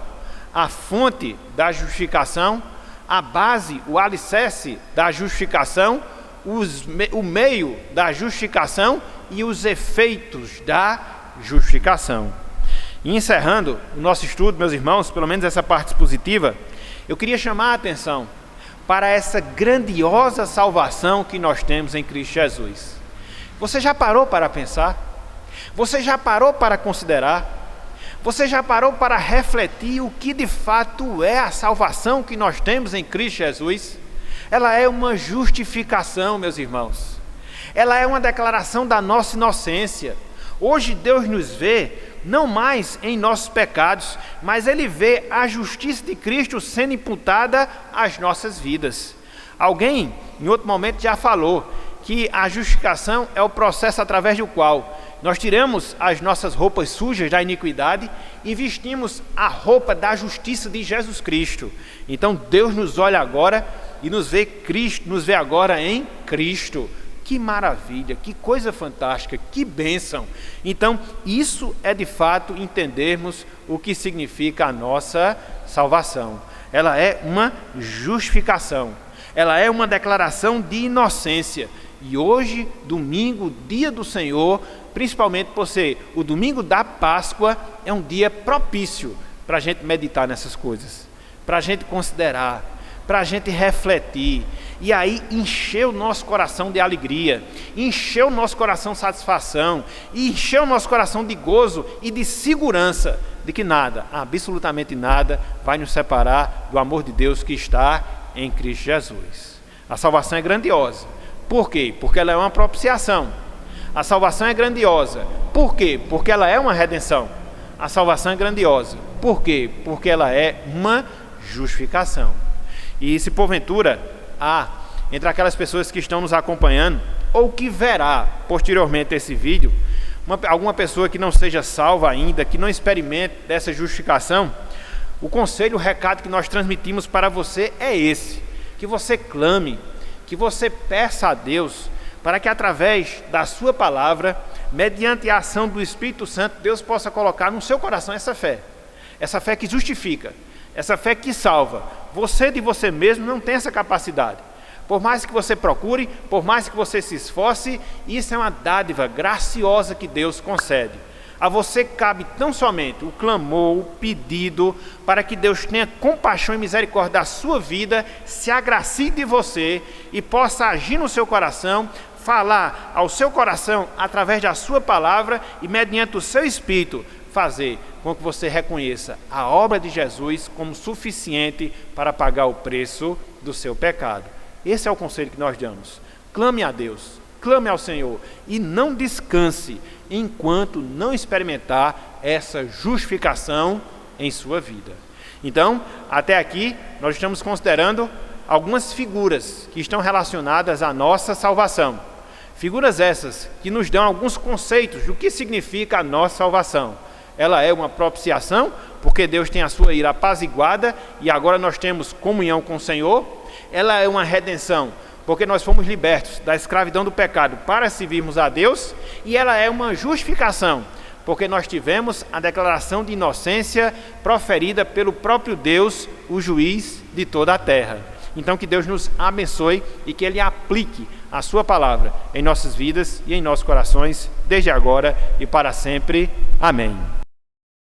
a fonte da justificação, a base, o alicerce da justificação, o meio da justificação e os efeitos da justificação. E encerrando o nosso estudo, meus irmãos, pelo menos essa parte expositiva, eu queria chamar a atenção para essa grandiosa salvação que nós temos em Cristo Jesus. Você já parou para pensar? Você já parou para considerar? Você já parou para refletir o que de fato é a salvação que nós temos em Cristo Jesus? Ela é uma justificação, meus irmãos. Ela é uma declaração da nossa inocência. Hoje Deus nos vê não mais em nossos pecados, mas Ele vê a justiça de Cristo sendo imputada às nossas vidas. Alguém, em outro momento, já falou que a justificação é o processo através do qual nós tiramos as nossas roupas sujas da iniquidade e vestimos a roupa da justiça de Jesus Cristo. Então Deus nos olha agora e nos vê agora em Cristo. Que maravilha, que coisa fantástica, que bênção. Então, isso é de fato entendermos o que significa a nossa salvação. Ela é uma justificação, ela é uma declaração de inocência. E hoje, domingo, dia do Senhor, principalmente por ser o domingo da Páscoa, é um dia propício para a gente meditar nessas coisas, para a gente considerar, para a gente refletir, e aí encher o nosso coração de alegria, encher o nosso coração de satisfação, e encher o nosso coração de gozo e de segurança de que nada, absolutamente nada, vai nos separar do amor de Deus que está em Cristo Jesus. A salvação é grandiosa. Por quê? Porque ela é uma propiciação. A salvação é grandiosa. Por quê? Porque ela é uma redenção. A salvação é grandiosa. Por quê? Porque ela é uma justificação. E se porventura há entre aquelas pessoas que estão nos acompanhando ou que verá posteriormente esse vídeo, alguma pessoa que não seja salva ainda, que não experimente dessa justificação, o conselho, o recado que nós transmitimos para você é esse: que você clame, que você peça a Deus para que através da sua palavra, mediante a ação do Espírito Santo, Deus possa colocar no seu coração essa fé que justifica, essa fé que salva. Você de você mesmo não tem essa capacidade. Por mais que você procure, por mais que você se esforce, isso é uma dádiva graciosa que Deus concede. A você cabe tão somente o clamor, o pedido, para que Deus tenha compaixão e misericórdia da sua vida, se agracie de você e possa agir no seu coração, falar ao seu coração através da sua palavra e mediante o seu espírito fazer com que você reconheça a obra de Jesus como suficiente para pagar o preço do seu pecado. Esse é o conselho que nós damos. Clame a Deus, clame ao Senhor e não descanse enquanto não experimentar essa justificação em sua vida. Então, até aqui, nós estamos considerando algumas figuras que estão relacionadas à nossa salvação. Figuras essas que nos dão alguns conceitos do que significa a nossa salvação. Ela é uma propiciação, porque Deus tem a sua ira apaziguada e agora nós temos comunhão com o Senhor. Ela é uma redenção, porque nós fomos libertos da escravidão do pecado para servirmos a Deus. E ela é uma justificação, porque nós tivemos a declaração de inocência proferida pelo próprio Deus, o juiz de toda a terra. Então que Deus nos abençoe e que Ele aplique a sua palavra em nossas vidas e em nossos corações, desde agora e para sempre. Amém.